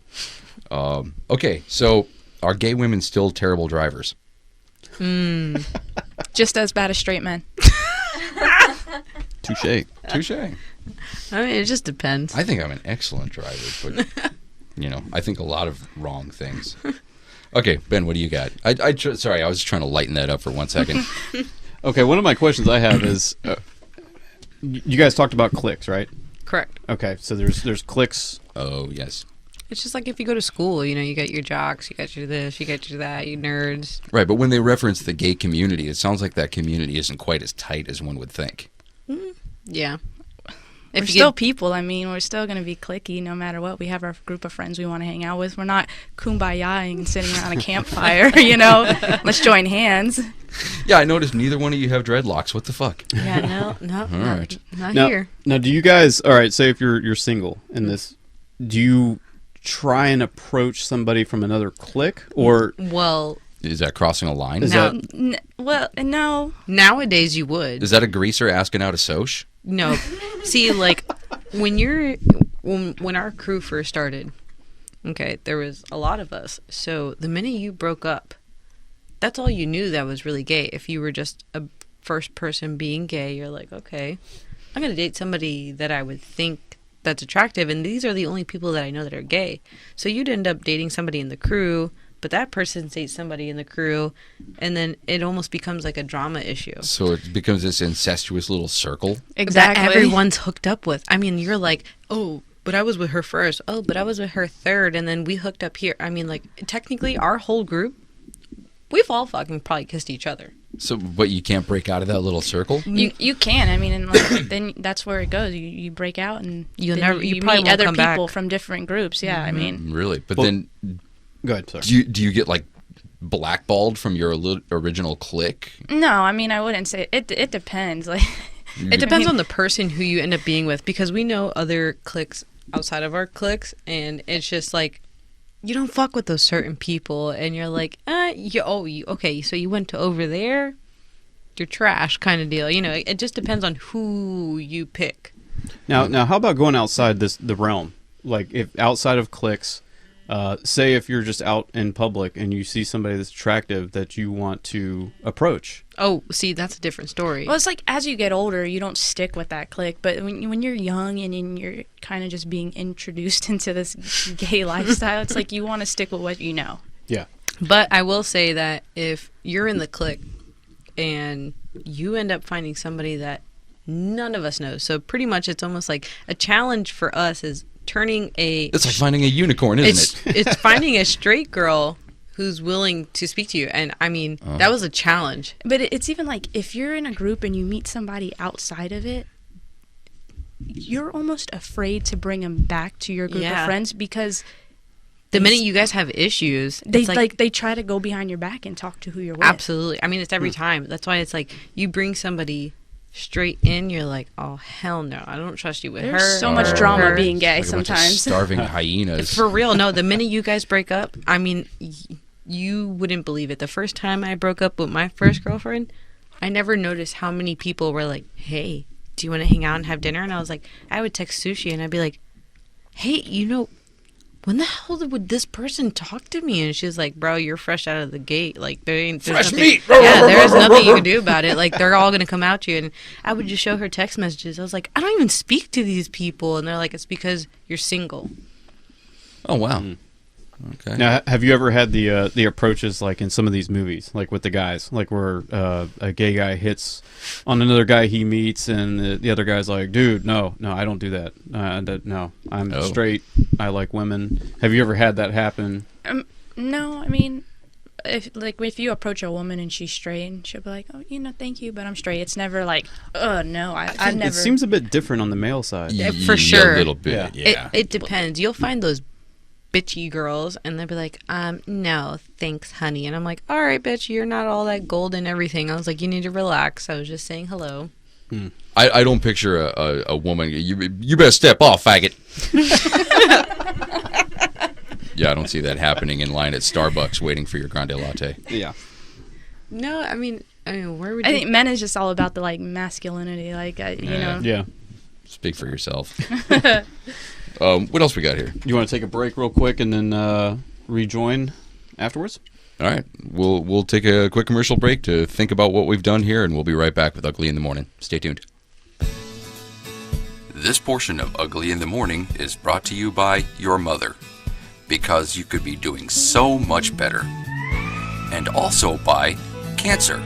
Okay, so are gay women still terrible drivers? Just as bad as straight men. Touche. Touche. It just depends. I think I'm an excellent driver, but I think a lot of wrong things. Okay, Ben, what do you got? Sorry, I was just trying to lighten that up for 1 second. Okay, one of my questions I have is, you guys talked about cliques, right? Correct. Okay, so there's cliques. Oh yes, It's just like if you go to school, you got your jocks, you got your this, you got your that, you nerds. right. But when they reference the gay community, it sounds like that community isn't quite as tight as one would think. Yeah. We're If you still get, people. We're still going to be cliquey no matter what. We have our group of friends we want to hang out with. We're not kumbaya and sitting around a campfire, Let's join hands. Yeah, I noticed neither one of you have dreadlocks. What the fuck? yeah, no, right. not Now, here. now, do you guys? All right, say if you're single in this, do you try and approach somebody from another clique, or Well, Is that crossing a line? Is now, that- No. nowadays you would. Is that a greaser asking out a soch? No. See, when our crew first started, okay, there was a lot of us. So the minute you broke up, that's all you knew that was really gay. If you were just a first person being gay, you're like, okay, I'm going to date somebody that I would think that's attractive. And these are the only people that I know that are gay. So you'd end up dating somebody in the crew, but that person dates somebody in the crew, and then it almost becomes like a drama issue. So it becomes this incestuous little circle. Exactly. That everyone's hooked up with. I mean, you're like, oh, but I was with her first. Oh, but I was with her third, and then we hooked up here. I mean, like, technically, our whole group, we've all fucking probably kissed each other. So, but you can't break out of that little circle. You can. I mean, and like, then that's where it goes. You break out and You then never- you you probably meet won't other come people back. from different groups. Yeah, I mean, Really? But Well- then, Go ahead, sorry. do you get like blackballed from your original clique? no, I mean, I wouldn't say it. It depends. Like, It depends on the person who you end up being with, because we know other cliques outside of our cliques, and it's just like, you don't fuck with those certain people, and you're like, okay, so you went to over there, you're trash kind of deal. You know, it just depends on who you pick. Now, how about going outside the realm? Like, if outside of cliques, say if you're just out in public and you see somebody that's attractive that you want to approach. Oh, see, that's a different story. well, it's like as you get older, you don't stick with that clique. But when you're young and then you're kind of just being introduced into this gay lifestyle, it's like you want to stick with what you know. Yeah. But I will say that if you're in the clique and you end up finding somebody that none of us know, so pretty much it's almost like a challenge for us is turning a... It's like finding a unicorn, isn't it? It's finding a straight girl who's willing to speak to you. And I mean, that was a challenge. But it's even like if you're in a group and you meet somebody outside of it, you're almost afraid to bring them back to your group Yeah. of friends because The minute you guys have issues, they it's they try to go behind your back and talk to who you're with. absolutely. I mean, it's every time. That's why it's like you bring somebody straight in, you're like, oh hell no, I don't trust you with There's her. so much or drama her. being gay Like a bunch of sometimes. starving hyenas. For real, no. The minute you guys break up, I mean, you wouldn't believe it. The first time I broke up with my first girlfriend, I never noticed how many people were like, hey, do you want to hang out and have dinner? And I was like, I would text Sushi and I'd be like, hey, you know, when the hell would this person talk to me? And she's like, bro, you're fresh out of the gate. Like, there's Fresh nothing, meat. Yeah, there's nothing you can do about it. Like, they're all going to come out to you. And I would just show her text messages. I was like, I don't even speak to these people. And they're like, it's because you're single. Oh wow. Okay. Now, have you ever had the approaches like in some of these movies, like with the guys, like where a gay guy hits on another guy he meets, and the other guy's like, "Dude, no, I don't do that. No, I'm Oh. straight. I like women." Have you ever had that happen? No, I mean, if you approach a woman and she's straight, and she'll be like, "Oh, you know, thank you, but I'm straight." It's never like, "Oh no, I've never." It seems a bit different on the male side. Yeah, for sure. A little bit. Yeah. It depends. You'll find those bitchy girls and they'll be like, no, thanks, honey. And I'm like, all right, bitch, you're not all that gold and everything. I was like, you need to relax. I was just saying hello. I don't picture a woman. You better step off, faggot. Yeah, I don't see that happening in line at Starbucks waiting for your grande latte. Yeah. No, I mean, where would I you... think men is just all about the like masculinity, like you know. Yeah. Speak for yourself. What else we got here? You want to take a break real quick and then rejoin afterwards? All right, we'll take a quick commercial break to think about what we've done here, and we'll be right back with Ugly in the Morning. Stay tuned. This portion of Ugly in the Morning is brought to you by your mother, because you could be doing so much better. And also by cancer.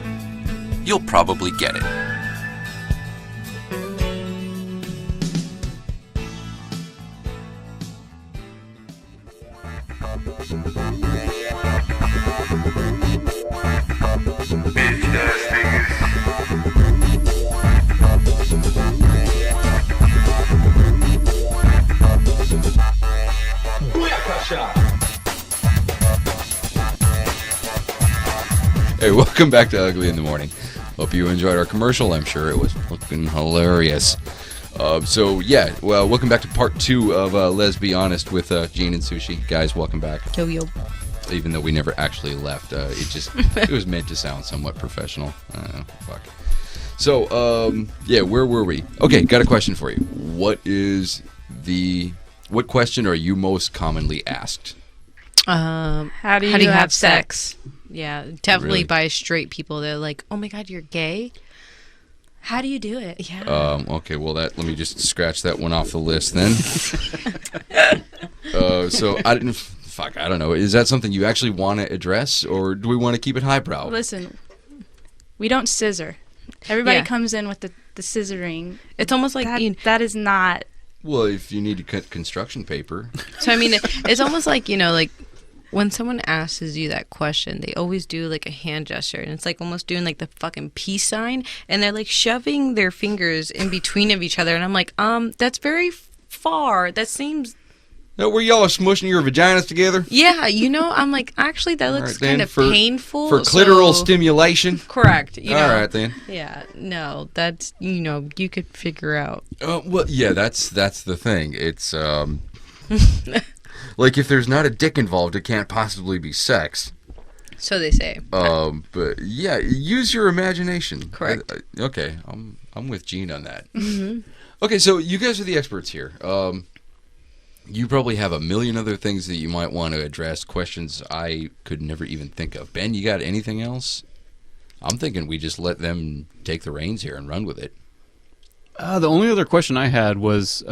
You'll probably get it. Hey, welcome back to Ugly in the Morning. Hope you enjoyed our commercial. I'm sure it was fucking hilarious. Welcome back to part 2 of Lez Be Honest with Gene and Sushi. Guys, welcome back. Yo. Even though we never actually left, it was meant to sound somewhat professional. Fuck. So, where were we? Okay, got a question for you. What question are you most commonly asked? How do you have sex? Yeah, definitely Really? by straight people. They're like, oh my God, you're gay? How do you do it? Yeah. Okay, well, let me just scratch that one off the list then. So I didn't fuck, I don't know. Is that something you actually want to address, or do we want to keep it highbrow? Listen, we don't scissor. Everybody Yeah. comes in with the scissoring. It's almost like That is not. Well, if you need to cut construction paper. so. I mean, it's almost like like when someone asks you that question, they always do like a hand gesture, and it's like almost doing like the fucking peace sign, and they're like shoving their fingers in between of each other, and I'm like, that's very far. That seems. No, were y'all smushing your vaginas together? Yeah, I'm like, actually, that All looks right, then, kind of for- painful. For clitoral so- stimulation? Correct. All right, then. Yeah, no, that's, you could figure out. Well, yeah, that's the thing. It's, like, if there's not a dick involved, it can't possibly be sex. So they say. But, yeah, use your imagination. Correct. Okay, I'm with Gene on that. Mm-hmm. Okay, so you guys are the experts here. You probably have a million other things that you might want to address, questions I could never even think of. Ben, you got anything else? I'm thinking we just let them take the reins here and run with it. The only other question I had was,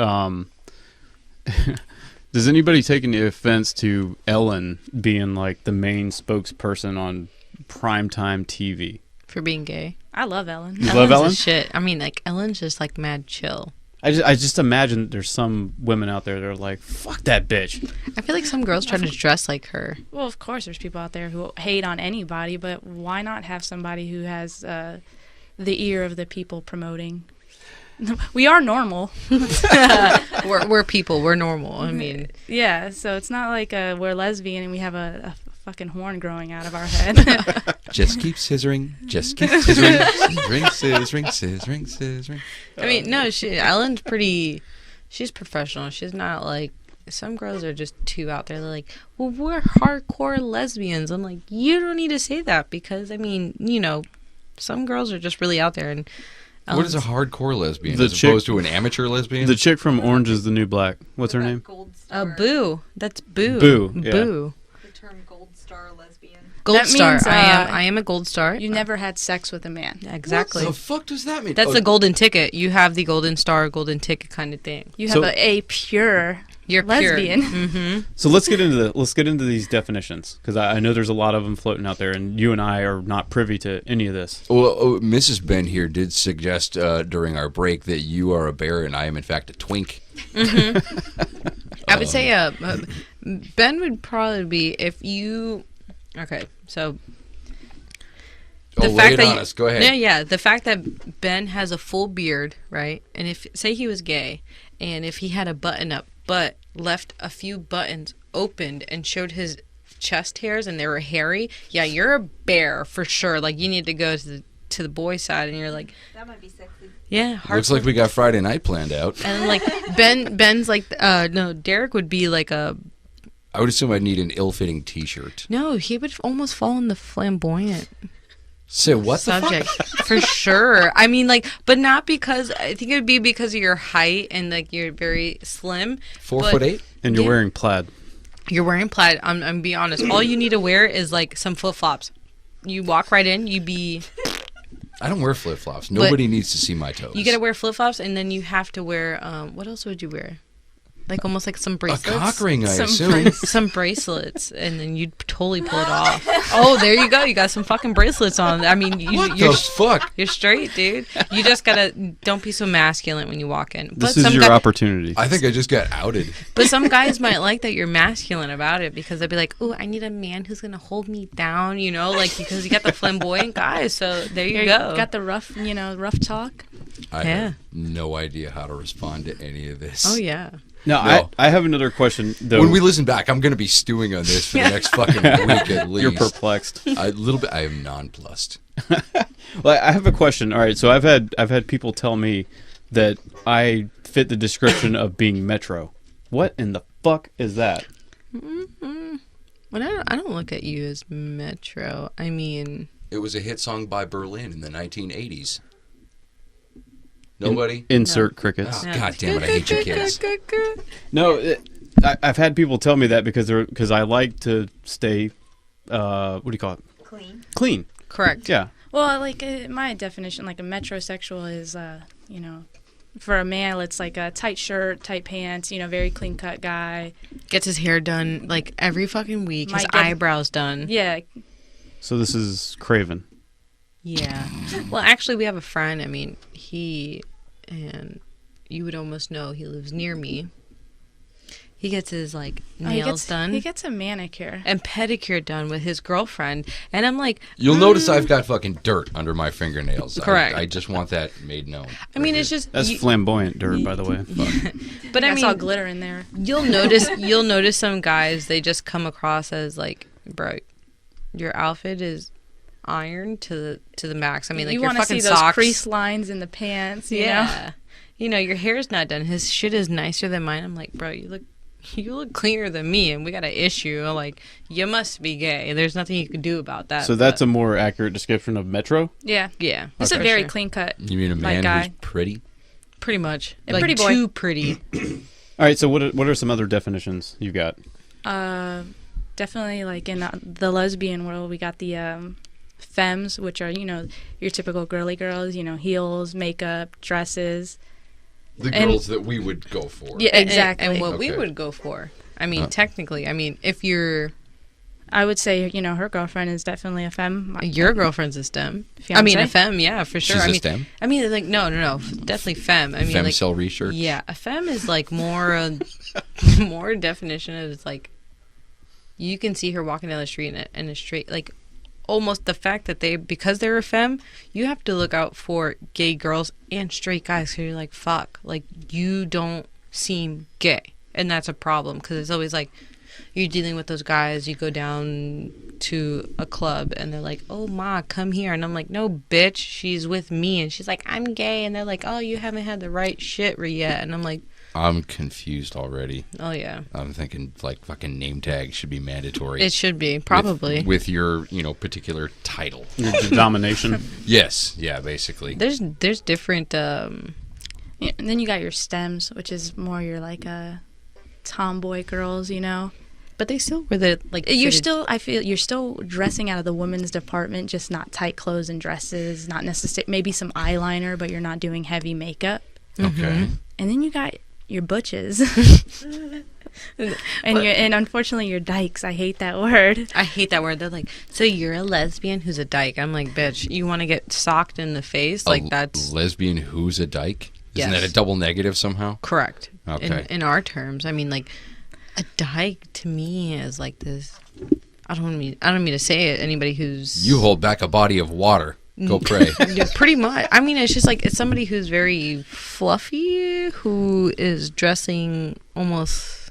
does anybody take any offense to Ellen being like the main spokesperson on primetime TV? For being gay. I love Ellen. You love Ellen? A shit. I mean, like, Ellen's just like mad chill. I just imagine there's some women out there that are like, fuck that bitch. I feel like some girls try to dress like her. Well, of course, there's people out there who hate on anybody, but why not have somebody who has the ear of the people promoting? We are normal. We're people. We're normal. I mean, Yeah, so it's not like we're lesbian and we have a fucking horn growing out of our head. Just keep scissoring. Just keep scissoring. Scissoring, scissoring, scissoring. I mean, no, Ellen's pretty. She's professional. She's not like some girls are just too out there. They're like, well, we're hardcore lesbians. I'm like, you don't need to say that because I mean, some girls are just really out there. And What is a hardcore lesbian The as chick- opposed to an amateur lesbian? The chick from Orange is the New Black. What's her name? Gold star. Boo. That's Boo. Boo, yeah. Boo. The term gold star lesbian. Gold That star. means, I am a gold star. You never had sex with a man. Exactly. What the fuck does that mean? That's Oh, the golden ticket. You have the golden star, golden ticket kind of thing. You have So- a pure You're lesbian. Mm-hmm. So let's get into these definitions because I know there's a lot of them floating out there, and you and I are not privy to any of this. Well, Mrs. Ben here did suggest during our break that you are a bear and I am in fact a twink. I would say Ben would probably be if you. Okay, so Lay it on us. Go ahead. Yeah, the fact that Ben has a full beard, right? And if say he was gay, and if he had a button up, but left a few buttons opened and showed his chest hairs and they were hairy, yeah, you're a bear for sure. Like you need to go to the boy side, and you're like, That might be sexy. yeah, Looks like we got Friday night planned out. And like Ben's like, no, Derek would be like a. I would assume I'd need an ill-fitting T-shirt. No, he would almost fall in the flamboyant Say what subject for sure. I mean, like, but not because I think it would be because of your height and like you're very slim. 4'8"? And you're Yeah. wearing plaid. You're wearing plaid. I'm being honest. All you need to wear is like some flip flops. You walk right in. You be. I don't wear flip-flops. Nobody needs to see my toes. You gotta wear flip flops, and then you have to wear. What else would you wear? Like almost like some a bracelets. cock ring, I some assume. some bracelets, and then you'd totally pull it off. Oh, there you go. You got some fucking bracelets on. I mean, What you're the fuck? you're straight, dude. You just gotta don't be so masculine when you walk in. This is your opportunity. I think I just got outed. But some guys might like that you're masculine about it because they'll be like, "Oh, I need a man who's gonna hold me down," like because you got the flamboyant guys. So there you go. Got the rough talk. I Yeah. have no idea how to respond to any of this. Oh yeah. Now, No. I have another question, though. When we listen back, I'm going to be stewing on this for the next fucking week at least. You're perplexed. A little bit. I am nonplussed. Well, I have a question. All right, so I've had people tell me that I fit the description of being metro. What in the fuck is that? Well, I don't look at you as metro. I mean, It was a hit song by Berlin in the 1980s. Nobody? Insert crickets. Oh, God damn it, I hate you kids. No, I've had people tell me that because I like to stay, what do you call it? Clean. Clean. correct. Yeah. Well, like my definition, like a metrosexual is, For a male, it's like a tight shirt, tight pants, very clean cut guy. Gets his hair done like every fucking week. His Might get- eyebrows done. Yeah. So this is Craven. Yeah. Well, actually, we have a friend. I mean, and you would almost know he lives near me. He gets his nails done. He gets a manicure. And pedicure done with his girlfriend. And I'm like, You'll notice I've got fucking dirt under my fingernails. Correct. I just want that made known. I mean, it's just That's flamboyant dirt, by the way. But I saw mean, glitter in there. you'll notice some guys, they just come across as like, bro, your outfit is ironed to the max. I mean, like, you your want to fucking see those socks. crease lines in the pants, you know? Yeah. Your hair's not done. His shit is nicer than mine. I'm like, bro, you look cleaner than me, and we got an issue. Like, you must be gay. There's nothing you can do about that. So that's a more accurate description of Metro? Yeah. yeah. It's for a very sure. clean cut. You mean a Like man guy. who's pretty? Pretty much. A Like, pretty boy. too pretty. All right, so what are some other definitions you got? Definitely like in the lesbian world, we got the femmes, which are, your typical girly girls, heels, makeup, dresses. The And- girls that we would go for. Yeah, exactly. And what we Okay. would go for. I mean, technically, if you're I would say, her girlfriend is definitely a femme. your girlfriend's a STEM. Fiancé? I mean, a femme, yeah, for sure. She's I a mean, STEM? I mean, like, no, definitely femme. I mean, like, Femcell research. yeah, a femme is like more, more definition of it's like, you can see her walking down the street in a straight, like, almost the fact that because they're a femme, you have to look out for gay girls and straight guys. So you're like, fuck, like, you don't seem gay, and that's a problem because it's always like, you're dealing with those guys, you go down to a club and they're like, oh ma, come here, and I'm like, no bitch, she's with me, and she's like, I'm gay, and they're like, oh, you haven't had the right shit yet, and I'm like, I'm confused already. oh yeah, I'm thinking like fucking name tags should be mandatory. it should be probably. with your particular title. Your domination? Yes, yeah, basically. There's different Yeah, and then you got your stems, which is more your like tomboy girls, but they still were the like I feel you're still dressing out of the women's department, just not tight clothes and dresses, not necessarily, maybe some eyeliner, but you're not doing heavy makeup. Okay. And then you got your butches. and unfortunately your dykes. I hate that word. I hate that word. They're like, so you're a lesbian who's a dyke. I'm like, bitch, you want to get socked in the face? Like, that's lesbian who's a dyke? Isn't Yes. that a double negative somehow? correct. Okay. In our terms, I mean, like, a dyke to me is like this. I don't mean to say it. Anybody who's You hold back a body of water. Go pray. Yeah, pretty much. I mean, it's just like it's somebody who's very fluffy, who is dressing almost.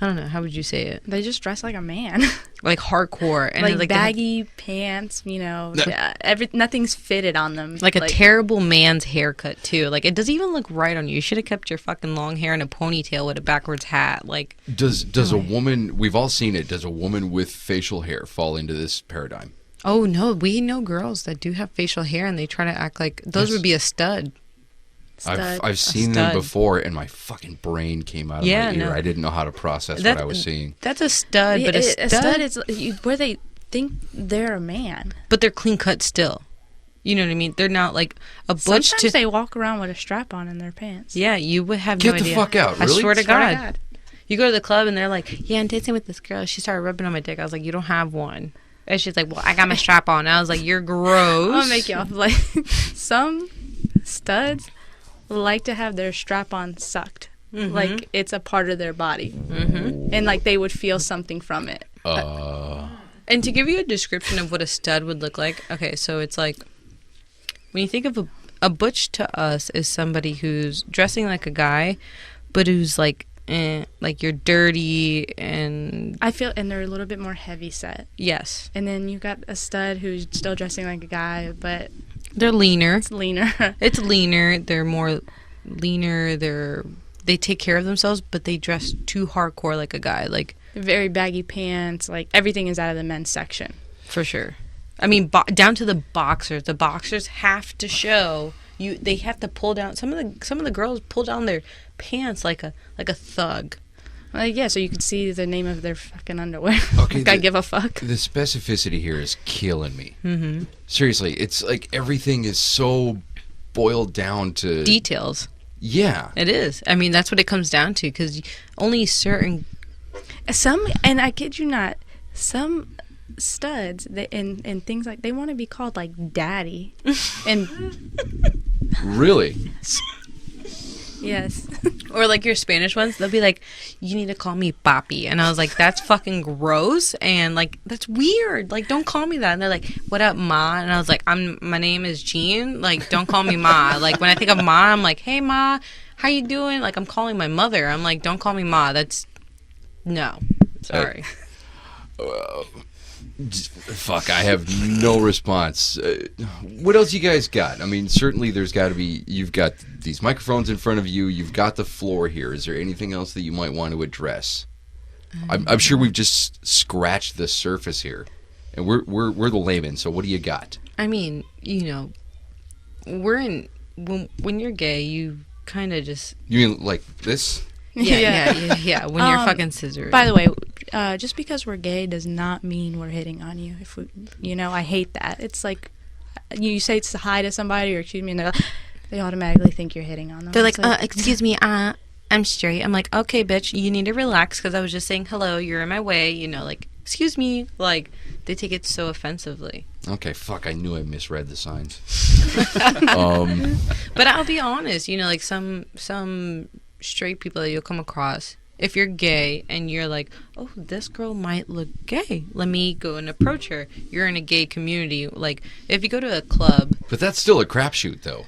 I don't know. How would you say it? They just dress like a man. Like hardcore and like like they have- baggy pants, nothing's fitted on them. like a terrible man's haircut too. Like, it doesn't even look right on you. You should have kept your fucking long hair in a ponytail with a backwards hat. Like, Does a woman? We've all seen it. Does a woman with facial hair fall into this paradigm? oh no, we know girls that do have facial hair and they try to act like those would be a stud. I've seen them before, and my fucking brain came out of Yeah, my ear. no. I didn't know how to process That- what I was seeing. That's a stud, but a stud is where they think they're a man. but they're clean cut still. You know what I mean? They're not like a butch Sometimes they walk around with a strap on in their pants. Yeah, you would have Get no the idea. fuck out, I really? swear to Swear to God. God. You go to the club and they're like, yeah, I'm dancing with this girl. She started rubbing on my dick. I was like, you don't have one. And she's like, well, I got my strap on. I was like, you're gross. I'll make y'all like some studs like to have their strap on sucked. Like it's a part of their body. And like they would feel something from it. And to give you a description of what a stud would look like, okay, so it's like, when you think of a butch to us is somebody who's dressing like a guy, but who's like you're dirty and I feel, and they're a little bit more heavy set. yes, And then you got a stud who's still dressing like a guy, but they're leaner. it's leaner. It's leaner. They're more leaner. They take care of themselves, but they dress too hardcore like a guy, like Very baggy pants. Like everything is out of the men's section. for sure. I mean, down to the boxers. The boxers have to show you. They have to pull down. Some of the girls pull down their pants like a thug. Like yeah, so you could see the name of their fucking underwear. Okay, I give a fuck. The specificity here is killing me. Seriously, it's like everything is so boiled down to Details. Yeah. It is. I mean, that's what it comes down to, because only certain... And I kid you not, some studs and things like, they want to be called like daddy. And Really? yes. Or like your Spanish ones, they'll be like, you need to call me papi. And I was like, that's fucking gross. And like, that's weird. Like, don't call me that. And they're like, what up, ma? And I was like, my name is Jean. Like, don't call me ma. Like, when I think of ma, I'm like, hey, ma, how you doing? Like, I'm calling my mother. I'm like, don't call me ma. That's, no. Sorry. Fuck, I have no response. What else you guys got? I mean, certainly there's got to be, you've got these microphones in front of you, you've got the floor here. Is there anything else that you might want to address? I'm sure we've just scratched the surface here. And we're the laymen, so what do you got? I mean, you know, when you're gay, you kind of just... You mean like this? Yeah. When you're fucking scissoring. By the way, just because we're gay does not mean we're hitting on you. If we, I hate that. It's like you say it's hi to somebody or excuse me, and they automatically think you're hitting on them. They're like, excuse me, I'm straight. I'm like, okay, bitch, you need to relax because I was just saying hello. You're in my way. Like, excuse me. Like, they take it so offensively. Okay, fuck, I knew I misread the signs. But I'll be honest, like some straight people that you'll come across, if you're gay and you're like, oh, this girl might look gay, let me go and approach her. You're in a gay community. Like, if you go to a club... But that's still a crapshoot, though.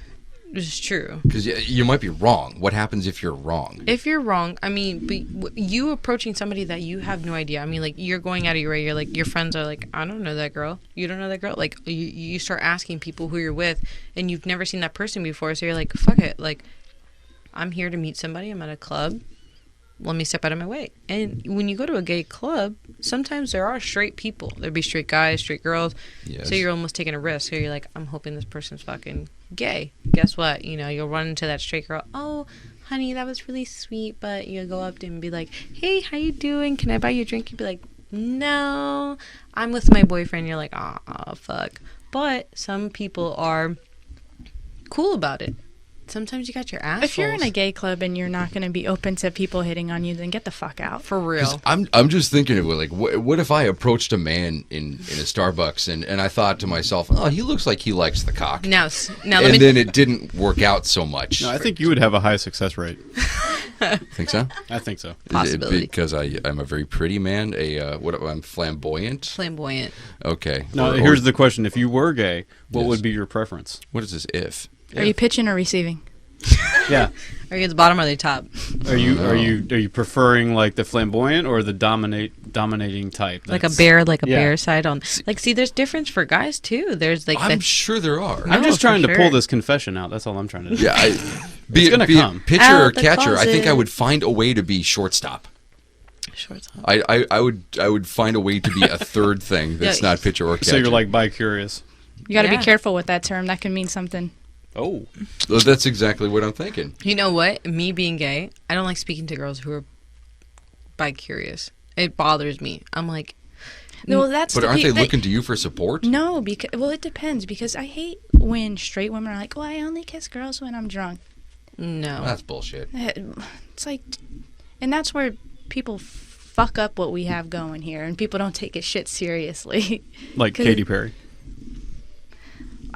It's true. Because you might be wrong. What happens if you're wrong? If you're wrong, I mean, but you approaching somebody that you have no idea. I mean, like, you're going out of your way. You're like, your friends are like, I don't know that girl. You don't know that girl? Like, you start asking people who you're with, and you've never seen that person before. So you're like, fuck it. Like, I'm here to meet somebody. I'm at a club. Let me step out of my way. And when you go to a gay club, sometimes there are straight people. There'd be straight guys, straight girls. Yes. So you're almost taking a risk. So you're like, I'm hoping this person's fucking gay. Guess what? You'll run into that straight girl. Oh, honey, that was really sweet. But you'll go up to him and be like, hey, how you doing? Can I buy you a drink? You'd be like, no, I'm with my boyfriend. You're like, oh, fuck. But some people are cool about it. Sometimes you got your assholes. If you're in a gay club and you're not going to be open to people hitting on you, then get the fuck out. For real. I'm just thinking of it, like, what if I approached a man in a Starbucks and I thought to myself, oh, he looks like he likes the cock. Now and then it didn't work out so much. No, I think you would have a high success rate. Think so? I think so. Possibility. Because I'm a very pretty man. I'm flamboyant. Flamboyant. Okay. Now, here's the question: if you were gay, what would be your preference? What is this? If? Are you pitching or receiving? Yeah. Are you at the bottom or the top? Are you preferring like the flamboyant or the dominating type? Like a bear side on. Like, see, there's difference for guys too. There's like I'm sure there are. I'm just for trying to sure. pull this confession out. That's all I'm trying to do. Yeah, It's gonna come. Pitcher Out or the catcher, I think I closet. would find a way to be shortstop. shortstop. I would find a way to be a third thing that's Yeah. not pitcher or catcher. So you're like bi-curious. You got to Yeah. be careful with that term. That can mean something. Oh. Well, that's exactly what I'm thinking. You know what? Me being gay, I don't like speaking to girls who are bi-curious. It bothers me. I'm like, No, that's. But aren't they looking to you for support? No, because it depends. Because I hate when straight women are like, "Oh, I only kiss girls when I'm drunk." no. That's bullshit. It's like, and that's where people fuck up what we have going here, and people don't take it shit seriously. Like 'Cause Katy Perry.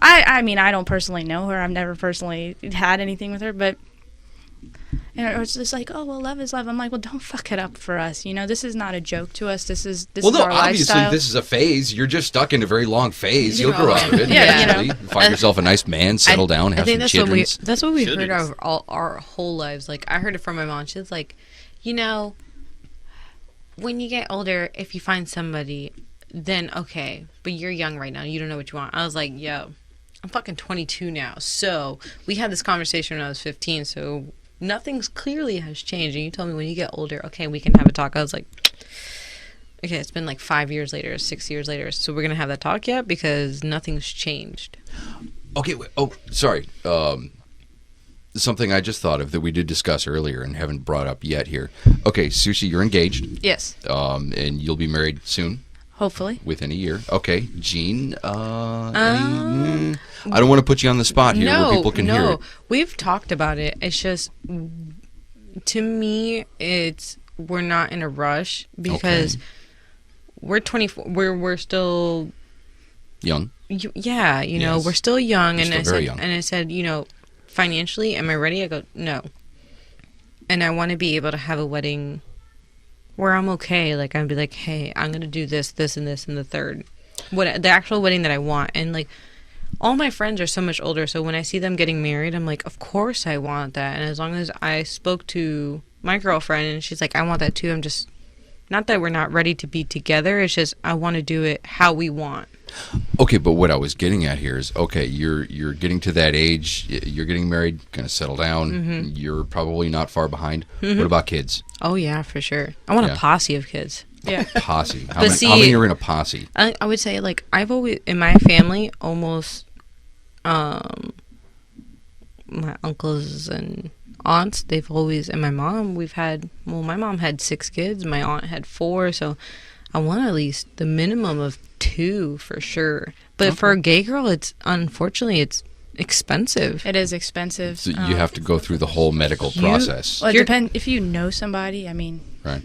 I mean, I don't personally know her. I've never personally had anything with her, but or it's just like, oh well, love is love. I'm like, well, don't fuck it up for us. This is not a joke to us. This is Well, no, our obviously lifestyle. this is a phase. You're just stuck in a very long phase. You'll grow out of it. Yeah, eventually. Find yourself a nice man, settle down, have some that's children. that's what we've heard Childrens. our whole lives. Like, I heard it from my mom. She's like, when you get older, if you find somebody, then okay, but you're young right now. You don't know what you want. I was like, yo, I'm fucking 22 now. So we had this conversation when I was 15. So nothing's clearly has changed. And you told me when you get older, okay, we can have a talk. I was like, okay, it's been like 5 years later, 6 years later. So we're going to have that talk yet? Because nothing's changed. Okay. Sorry. Something I just thought of that we did discuss earlier and haven't brought up yet here. Okay, Sushi, you're engaged, Yes. and you'll be married soon. Hopefully. Within a year. Okay. Gene, I don't want to put you on the spot here where people can hear it. We've talked about it. It's just, to me, we're not in a rush because we're 24. We're still young. Yeah, you know, we're still young. We're still very young. And I said, you know, financially, am I ready? I go, no. And I want to be able to have a wedding where I'm okay. Like, I'd be like, hey, I'm going to do this, this, and this, and the third. The actual wedding that I want. And, like, all my friends are so much older, so when I see them getting married, I'm like, of course I want that. And as long as I spoke to my girlfriend, and she's like, I want that too. I'm just, not that we're not ready to be together. It's just, I want to do it how we want. Okay, but what I was getting at here is, okay, you're getting to that age, you're getting married, going to settle down, you're probably not far behind. What about kids? Oh, yeah, for sure. I want a posse of kids. Yeah. Posse. How many are in a posse? I would say, like, I've always, in my family, almost, my uncles and aunts, they've always, and my mom, my mom had 6 kids, my aunt had 4, so I want at least the minimum of 2 for sure. But for a gay girl, unfortunately, it's expensive. It is expensive. So you have to go through the whole medical process. Well, it depends. If you know somebody, I mean, right.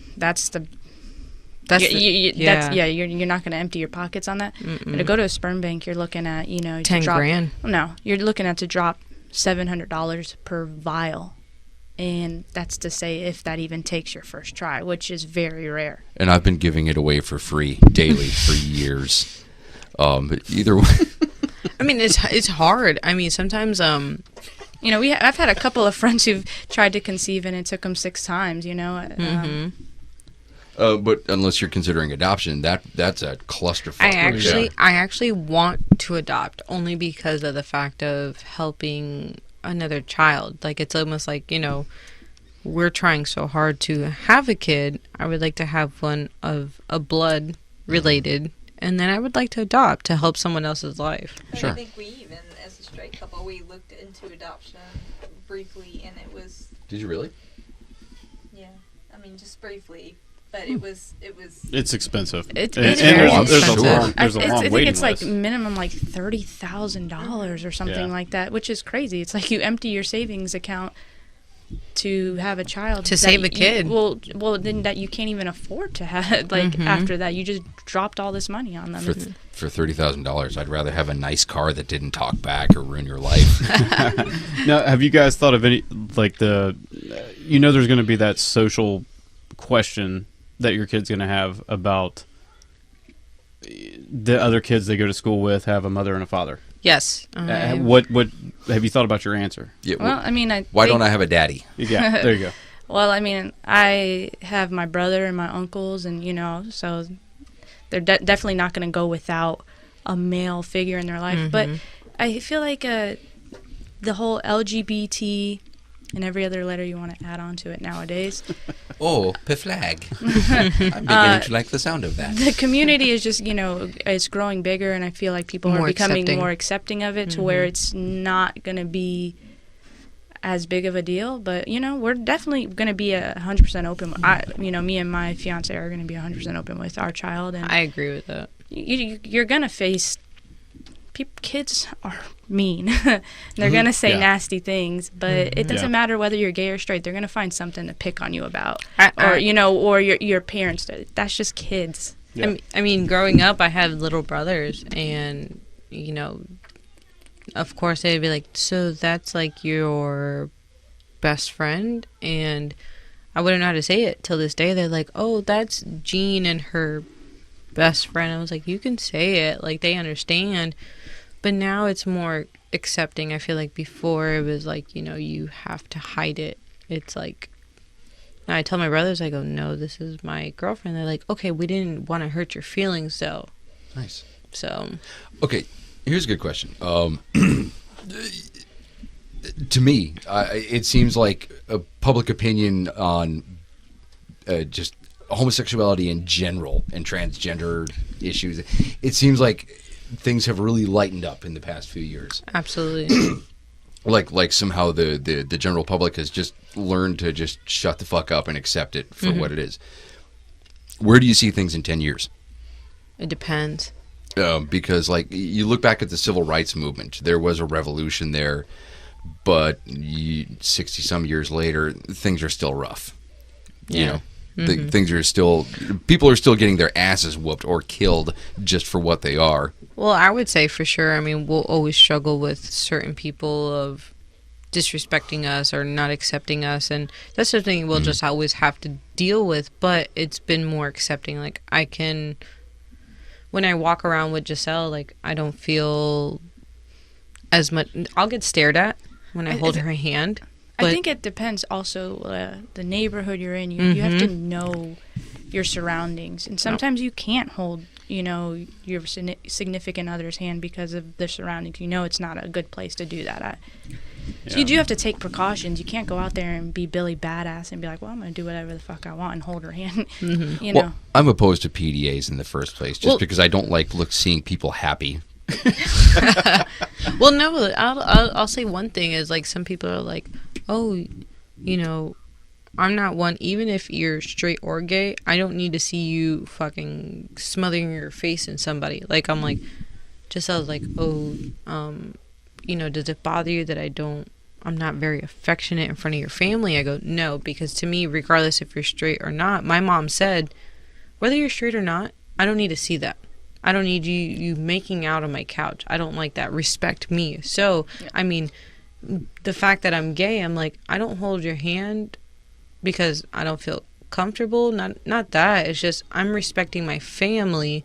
You're not going to empty your pockets on that. But to go to a sperm bank, you're looking at, $10,000. No, you're looking at to drop $700 per vial. And that's to say if that even takes your first try, which is very rare. And I've been giving it away for free daily for years. But either way. I mean, it's hard. I mean, sometimes I've had a couple of friends who've tried to conceive and it took them 6 times. But unless you're considering adoption, that's a clusterfuck. I actually want to adopt only because of the fact of helping another child. Like, it's almost like, we're trying so hard to have a kid. I would like to have one of a blood related, and then I would like to adopt to help someone else's life. Sure. I think we even, as a straight couple, we looked into adoption briefly, and it was... Did you really? Yeah. I mean, just briefly. But it was. It's expensive. It's and very there's expensive. There's a long I think waiting it's list. like minimum like $30,000 or something like that, which is crazy. It's like you empty your savings account to have a child to save a kid. Well, then that you can't even afford to have. Like after that, you just dropped all this money on them. For $30,000, I'd rather have a nice car that didn't talk back or ruin your life. Now, have you guys thought of any there's going to be that social question that your kid's going to have about the other kids they go to school with have a mother and a father? Yes. What have you thought about your answer? Yeah, Well, I mean, why don't I have a daddy? Yeah, there you go. Well, I mean, I have my brother and my uncles, and so they're definitely not going to go without a male figure in their life. But I feel like the whole LGBT and every other letter you want to add on to it nowadays. Oh, flag. I'm beginning to like the sound of that. The community is just, it's growing bigger, and I feel like people are becoming more accepting of it to where it's not going to be as big of a deal. But, we're definitely going to be 100% open. Me and my fiance are going to be 100% open with our child. And I agree with that. You're going to face... Kids are mean. They're going to say nasty things, but it doesn't matter whether you're gay or straight. They're going to find something to pick on you about. Or your parents. That's just kids. Yeah. I mean, growing up, I had little brothers, and, of course, they'd be like, so that's like your best friend? And I wouldn't know how to say it till this day. They're like, oh, that's Jean and her best friend. I was like, you can say it. Like, they understand. But now it's more accepting. I feel like before it was like, you have to hide it. It's like, I tell my brothers, I go, no, this is my girlfriend. They're like, okay, we didn't want to hurt your feelings, though. Nice. So. Okay, here's a good question. To me, it seems like a public opinion on just homosexuality in general and transgender issues, it seems like things have really lightened up in the past few years. Absolutely. like somehow the general public has just learned to just shut the fuck up and accept it for what it is. Where do you see things in 10 years? It depends. Because, like, you look back at the civil rights movement, there was a revolution there, but 60-some years later, things are still rough. You know, things are still, people are still getting their asses whooped or killed just for what they are. Well, I would say for sure, I mean, we'll always struggle with certain people of disrespecting us or not accepting us, and that's something we'll just always have to deal with, but it's been more accepting. Like, I can, when I walk around with Giselle, like, I don't feel as much, I'll get stared at when I hold her hand. But I think it depends also the neighborhood you're in. You have to know your surroundings, and sometimes you can't hold, you know, your significant other's hand because of the surroundings. You know, it's not a good place to do that at. So you do have to take precautions. You can't go out there and be Billy Badass and be like, well, I'm going to do whatever the fuck I want and hold her hand. You know. Well, I'm opposed to PDAs in the first place, just because I don't like seeing people happy. Well, no, I'll say one thing is, like, some people are like, oh, you know, I'm not one, even if you're straight or gay, I don't need to see you fucking smothering your face in somebody. Like, I'm like, just I was like, oh, you know, does it bother you that I'm not very affectionate in front of your family? I go, no, because to me, regardless if you're straight or not, my mom said, whether you're straight or not, I don't need to see that. I don't need you making out on my couch. I don't like that. Respect me. So, I mean, the fact that I'm gay, I'm like, I don't hold your hand because I don't feel comfortable. Not that. It's just I'm respecting my family.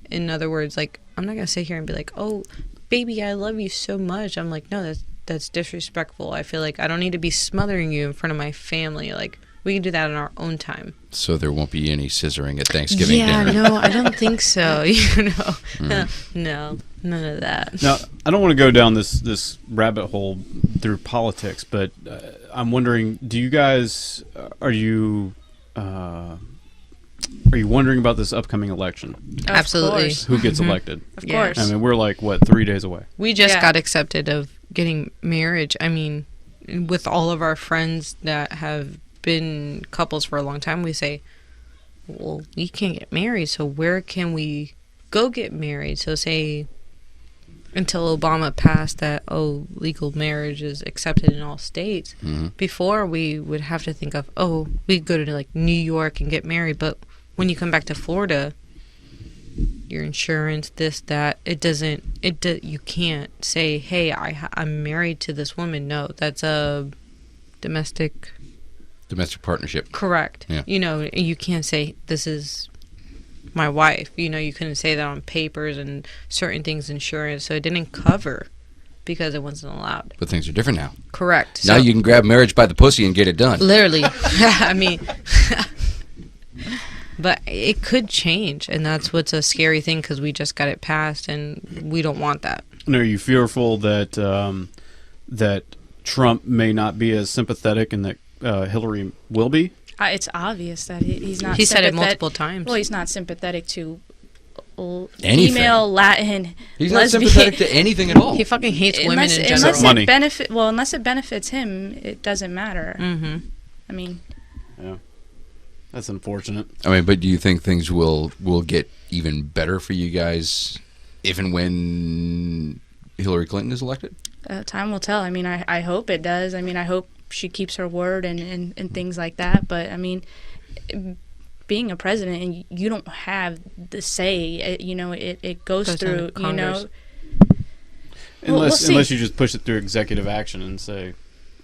In other words, like, I'm not going to sit here and be like, oh, baby, I love you so much. I'm like, no, that's disrespectful. I feel like I don't need to be smothering you in front of my family. Like, we can do that in our own time. So there won't be any scissoring at Thanksgiving dinner. Yeah, no, I don't think so. You know, no, none of that. Now, I don't want to go down this rabbit hole through politics, but I'm wondering, do you guys are you wondering about this upcoming election? Of Absolutely. course. Who gets elected? Of Yeah. course. I mean, we're like, what, 3 days away? We just Yeah. got accepted of getting marriage. I mean, with all of our friends that have been couples for a long time, we say, well, we can't get married, so where can we go get married? So say until Obama passed that, oh, legal marriage is accepted in all states, before we would have to think of, oh, we'd go to like New York and get married, but when you come back to Florida, your insurance, this, that, you can't say, hey, I'm married to this woman. No, that's a domestic partnership. Correct. Yeah. You know, you can't say this is my wife. You know, you couldn't say that on papers and certain things, insurance. So it didn't cover because it wasn't allowed. But things are different now. Correct. Now So, you can grab marriage by the pussy and get it done. literally. I mean, but it could change, and that's what's a scary thing because we just got it passed, and we don't want that. And are you fearful that that Trump may not be as sympathetic and that Hillary will be? It's obvious that he's not. He said it sympathetic- multiple times. Well, he's not sympathetic to Anything. female, Latin, He's not lesbian. sympathetic to anything at all. He fucking hates women unless, in unless general. Money. unless it benefits him, it doesn't matter. Mm-hmm. I mean, Yeah, that's unfortunate. I mean, but do you think things will get even better for you guys if and when Hillary Clinton is elected? time will tell. I mean, I hope it does. I mean, I hope she keeps her word and things like that. But I mean, being a president and you don't have the say, you know, it goes through, you know. Unless we'll unless you just push it through executive action and say,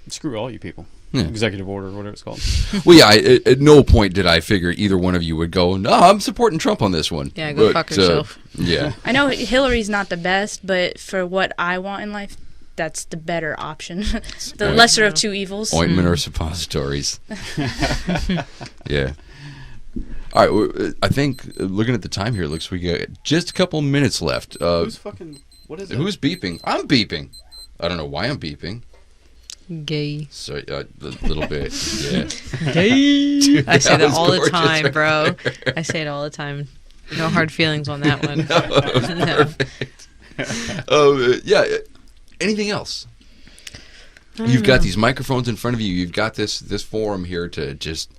screw all you people. Yeah. Executive order, whatever it's called. Well, yeah, at no point did I figure either one of you would go, no, I'm supporting Trump on this one. Yeah, go fuck yourself. Yeah. I know Hillary's not the best, but for what I want in life, that's the better option. The Right. lesser of two evils. Ointment or suppositories. Yeah. All right, I think looking at the time here, it looks we got just a couple minutes left. Who's fucking, what is it? Who's beeping? I'm beeping. I don't know why I'm beeping. Gay. So a little bit, yeah. Gay. I say that was all the gorgeous time, right bro. there. I say it all the time. No hard feelings on that one. No. Perfect. Yeah. Anything else? You've got these microphones in front of you. You've got this forum here to just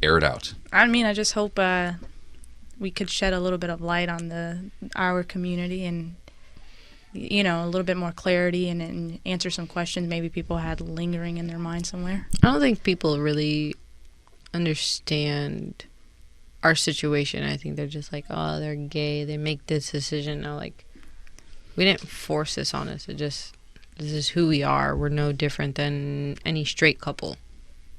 air it out. I mean, I just hope we could shed a little bit of light on our community and, you know, a little bit more clarity and answer some questions maybe people had lingering in their mind somewhere. I don't think people really understand our situation. I think they're just like, oh, they're gay. They make this decision. No, like, we didn't force this on us. This is who we are. We're no different than any straight couple,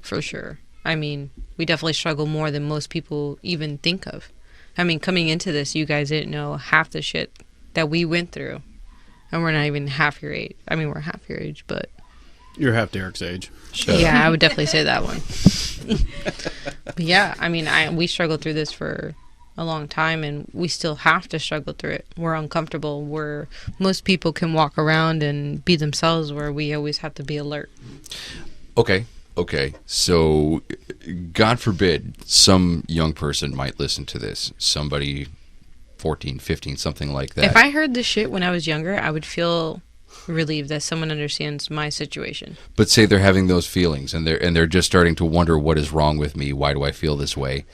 for sure. I mean, we definitely struggle more than most people even think of. I mean, coming into this, you guys didn't know half the shit that we went through. And we're not even half your age. I mean, we're half your age, but... You're half Derek's age. Yeah, I would definitely say that one. But yeah, I mean, we struggled through this for a long time, and we still have to struggle through it. We're uncomfortable. Most people can walk around and be themselves, where we always have to be alert. Okay. So, God forbid, some young person might listen to this. Somebody 14, 15, something like that. If I heard this shit when I was younger, I would feel relieved that someone understands my situation. But say they're having those feelings, and they're just starting to wonder, what is wrong with me? Why do I feel this way?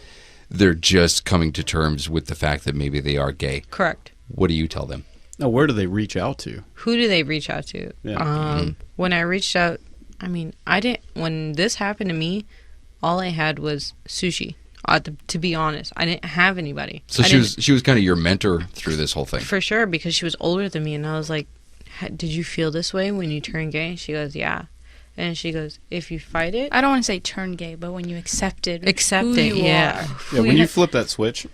They're just coming to terms with the fact that maybe they are gay. Correct. What do you tell them? Now, where do they reach out to? Who do they reach out to? Yeah. When I reached out, I mean, when this happened to me, all I had was Sushi. To be honest, I didn't have anybody. So she was kind of your mentor through this whole thing. For sure, because she was older than me, and I was like, did you feel this way when you turned gay? And she goes, yeah. And she goes, if you fight it... I don't want to say turn gay, but when you accept it, yeah. Yeah, when you flip that switch.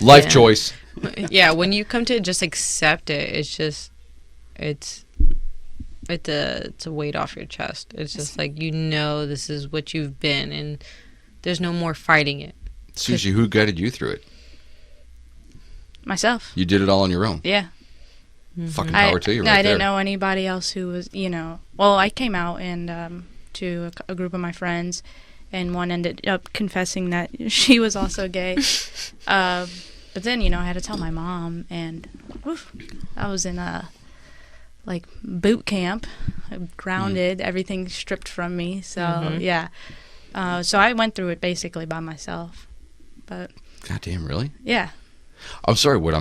Life choice. Yeah, when you come to just accept it, it's just... It's a weight off your chest. It's just like, you know, this is what you've been, and there's no more fighting it. Sushi, who guided you through it? Myself. You did it all on your own. Yeah. Fucking power to you, right there. I didn't know anybody else who was, you know. Well, I came out and to a group of my friends, and one ended up confessing that she was also gay. But then, you know, I had to tell my mom, and I was in like boot camp, grounded, everything stripped from me. So yeah, so I went through it basically by myself. But goddamn, really? Yeah. I'm sorry. What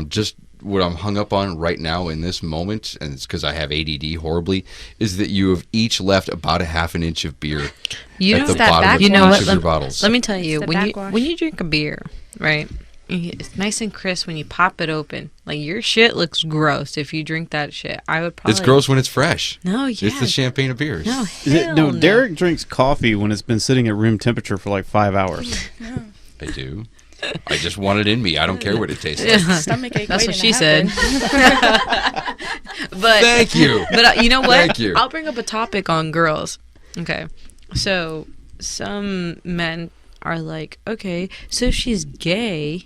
I'm hung up on right now in this moment, and it's because I have ADD horribly, is that you have each left about a half an inch of beer at the bottom of each of your bottles. Let me tell you, when you drink a beer, right? It's nice and crisp when you pop it open. Like, your shit looks gross if you drink that shit. I would probably... It's gross when it's fresh. No, yeah. It's the champagne of beers. No, Derek drinks coffee when it's been sitting at room temperature for like 5 hours. I do. I just want it in me. I don't care what it tastes like. Stomach ache. That's what she said. But thank you. But you know what? Thank you. I'll bring up a topic on girls. Okay. So some men are like, okay, so she's gay.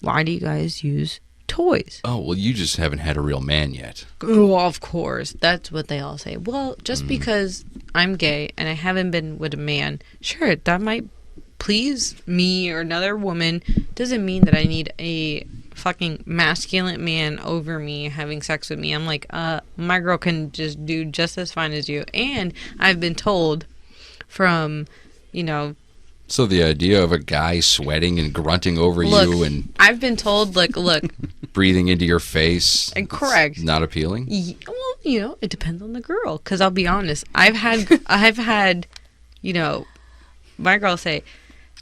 Why do you guys use toys? Oh, well, you just haven't had a real man yet. Oh, of course. That's what they all say. Well, just because I'm gay and I haven't been with a man, sure, that might please me or another woman, doesn't mean that I need a fucking masculine man over me having sex with me. I'm like, my girl can just do just as fine as you. And I've been told from, you know... So the idea of a guy sweating and grunting over you and... I've been told, look... breathing into your face... Correct. Not appealing? Well, you know, it depends on the girl. Because I'll be honest, I've had, you know, my girl say...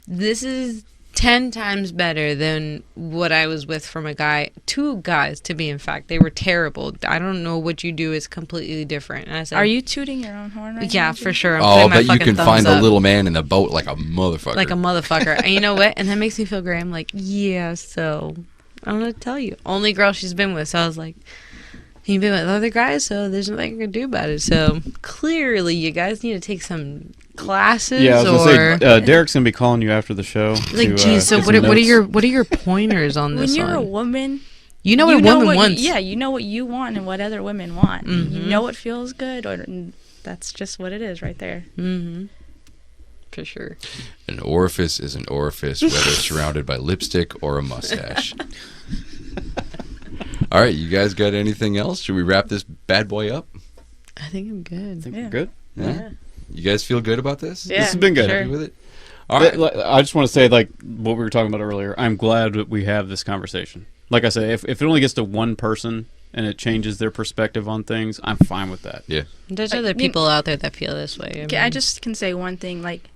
This is 10 times better than what I was with from a guy. 2 guys, to be in fact. They were terrible. I don't know what you do is completely different. And I said, are you tooting your own horn right now? Yeah, for sure. I bet you can find the little man in the boat like a motherfucker. Like a motherfucker. And you know what? And that makes me feel great. I'm like, yeah, so I don't know what to tell you. Only girl she's been with. So I was like, you've been with other guys, so there's nothing you can do about it. So clearly you guys need to take some classes. Yeah, I was gonna say, Derek's gonna be calling you after the show. Like, geez, so what are your pointers on this? When you're a woman, you know what women want. Yeah, you know what you want and what other women want. You know what feels good, or that's just what it is right there. For sure. An orifice is an orifice, whether surrounded by lipstick or a mustache. All right, you guys got anything else? Should we wrap this bad boy up? I think I'm good. We're good? Yeah. You guys feel good about this? Yeah, this has been good. sure. Happy with it? All right. I just want to say, like what we were talking about earlier, I'm glad that we have this conversation. Like I said, if it only gets to one person and it changes their perspective on things, I'm fine with that. Yeah. There's Like, other people out there that feel this way. I just can say one thing, like,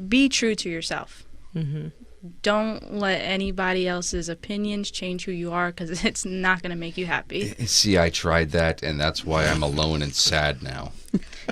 be true to yourself. Mm-hmm. Don't let anybody else's opinions change who you are, because it's not going to make you happy. See, I tried that, and that's why I'm alone and sad now.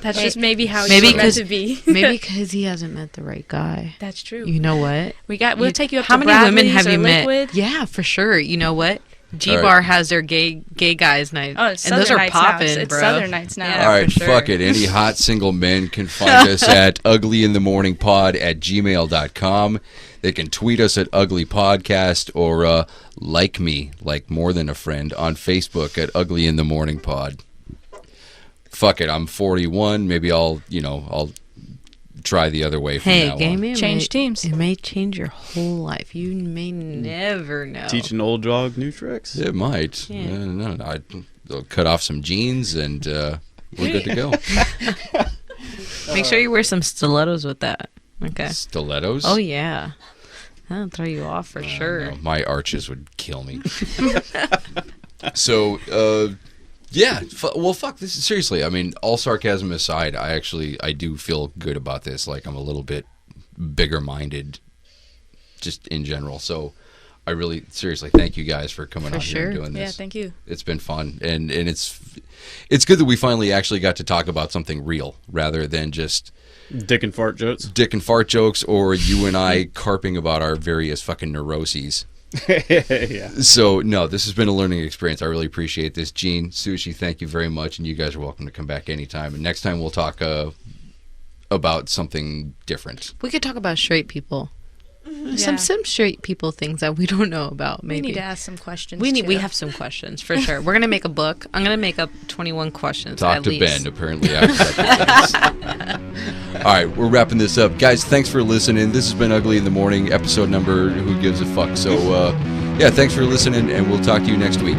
That's just maybe how Maybe you're meant to be. maybe because he hasn't met the right guy. That's true. You know what? We'll take you up How to many women Bradley's have or you Liquid. met? Yeah, for sure. You know what? G All right. Bar has their gay guys night. Oh, it's and those Southern are nights now. popping, It's bro. Southern nights now. Yeah, All right, for sure. fuck it. Any hot single men can find us at uglyinthemorningpod@gmail.com. They can tweet us at Ugly Podcast or like me, like more than a friend, on Facebook at Ugly in the Morning Pod. Fuck it. I'm 41. Maybe I'll try the other way from Hey, now gay on. man, Change teams. It may change your whole life. You may never know. Teach an old dog new tricks. It might. Yeah. No, I'll cut off some jeans and we're good to go. Make sure you wear some stilettos with that. Okay. Stilettos? Oh yeah, that'll throw you off for sure. No, my arches would kill me. So, yeah. Well, fuck this. Seriously, I mean, all sarcasm aside, I do feel good about this. Like, I'm a little bit bigger minded, just in general. So, I really, seriously, thank you guys for coming For on here and sure. doing Yeah, this. thank you. It's been fun, and it's good that we finally actually got to talk about something real rather than just Dick and fart jokes. dick and fart jokes or you and I carping about our various fucking neuroses. Yeah. So, no, this has been a learning experience. I really appreciate this. Gene, Sushi, thank you very much, and you guys are welcome to come back anytime. And next time we'll talk about something different. We could talk about straight people. Yeah. Some straight people things that we don't know about. Maybe We need to ask some questions. We too. have some questions for sure. We're gonna make a book. I'm gonna make up 21 questions. Talk at to least. Ben, apparently. I accept this. All right, we're wrapping this up. Guys, thanks for listening. This has been Ugly in the Morning, episode number who gives a fuck. So, yeah, thanks for listening, and we'll talk to you next week.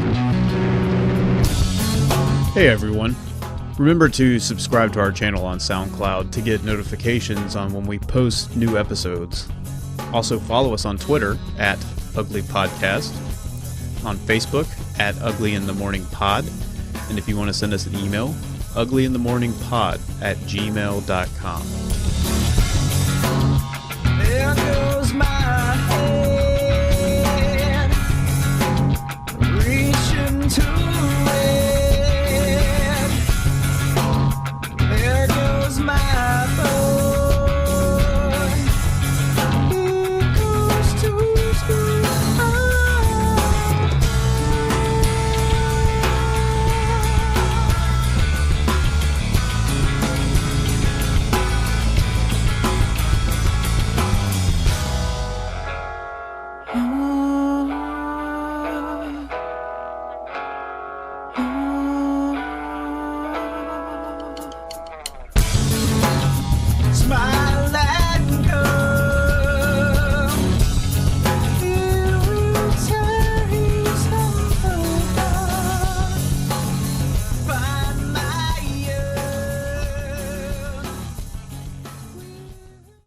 Hey everyone. Remember to subscribe to our channel on SoundCloud to get notifications on when we post new episodes. Also follow us on Twitter at Ugly Podcast, on Facebook at Ugly in the Morning Pod, and if you want to send us an email, uglyinthemorningpod@gmail.com. Yeah, I know.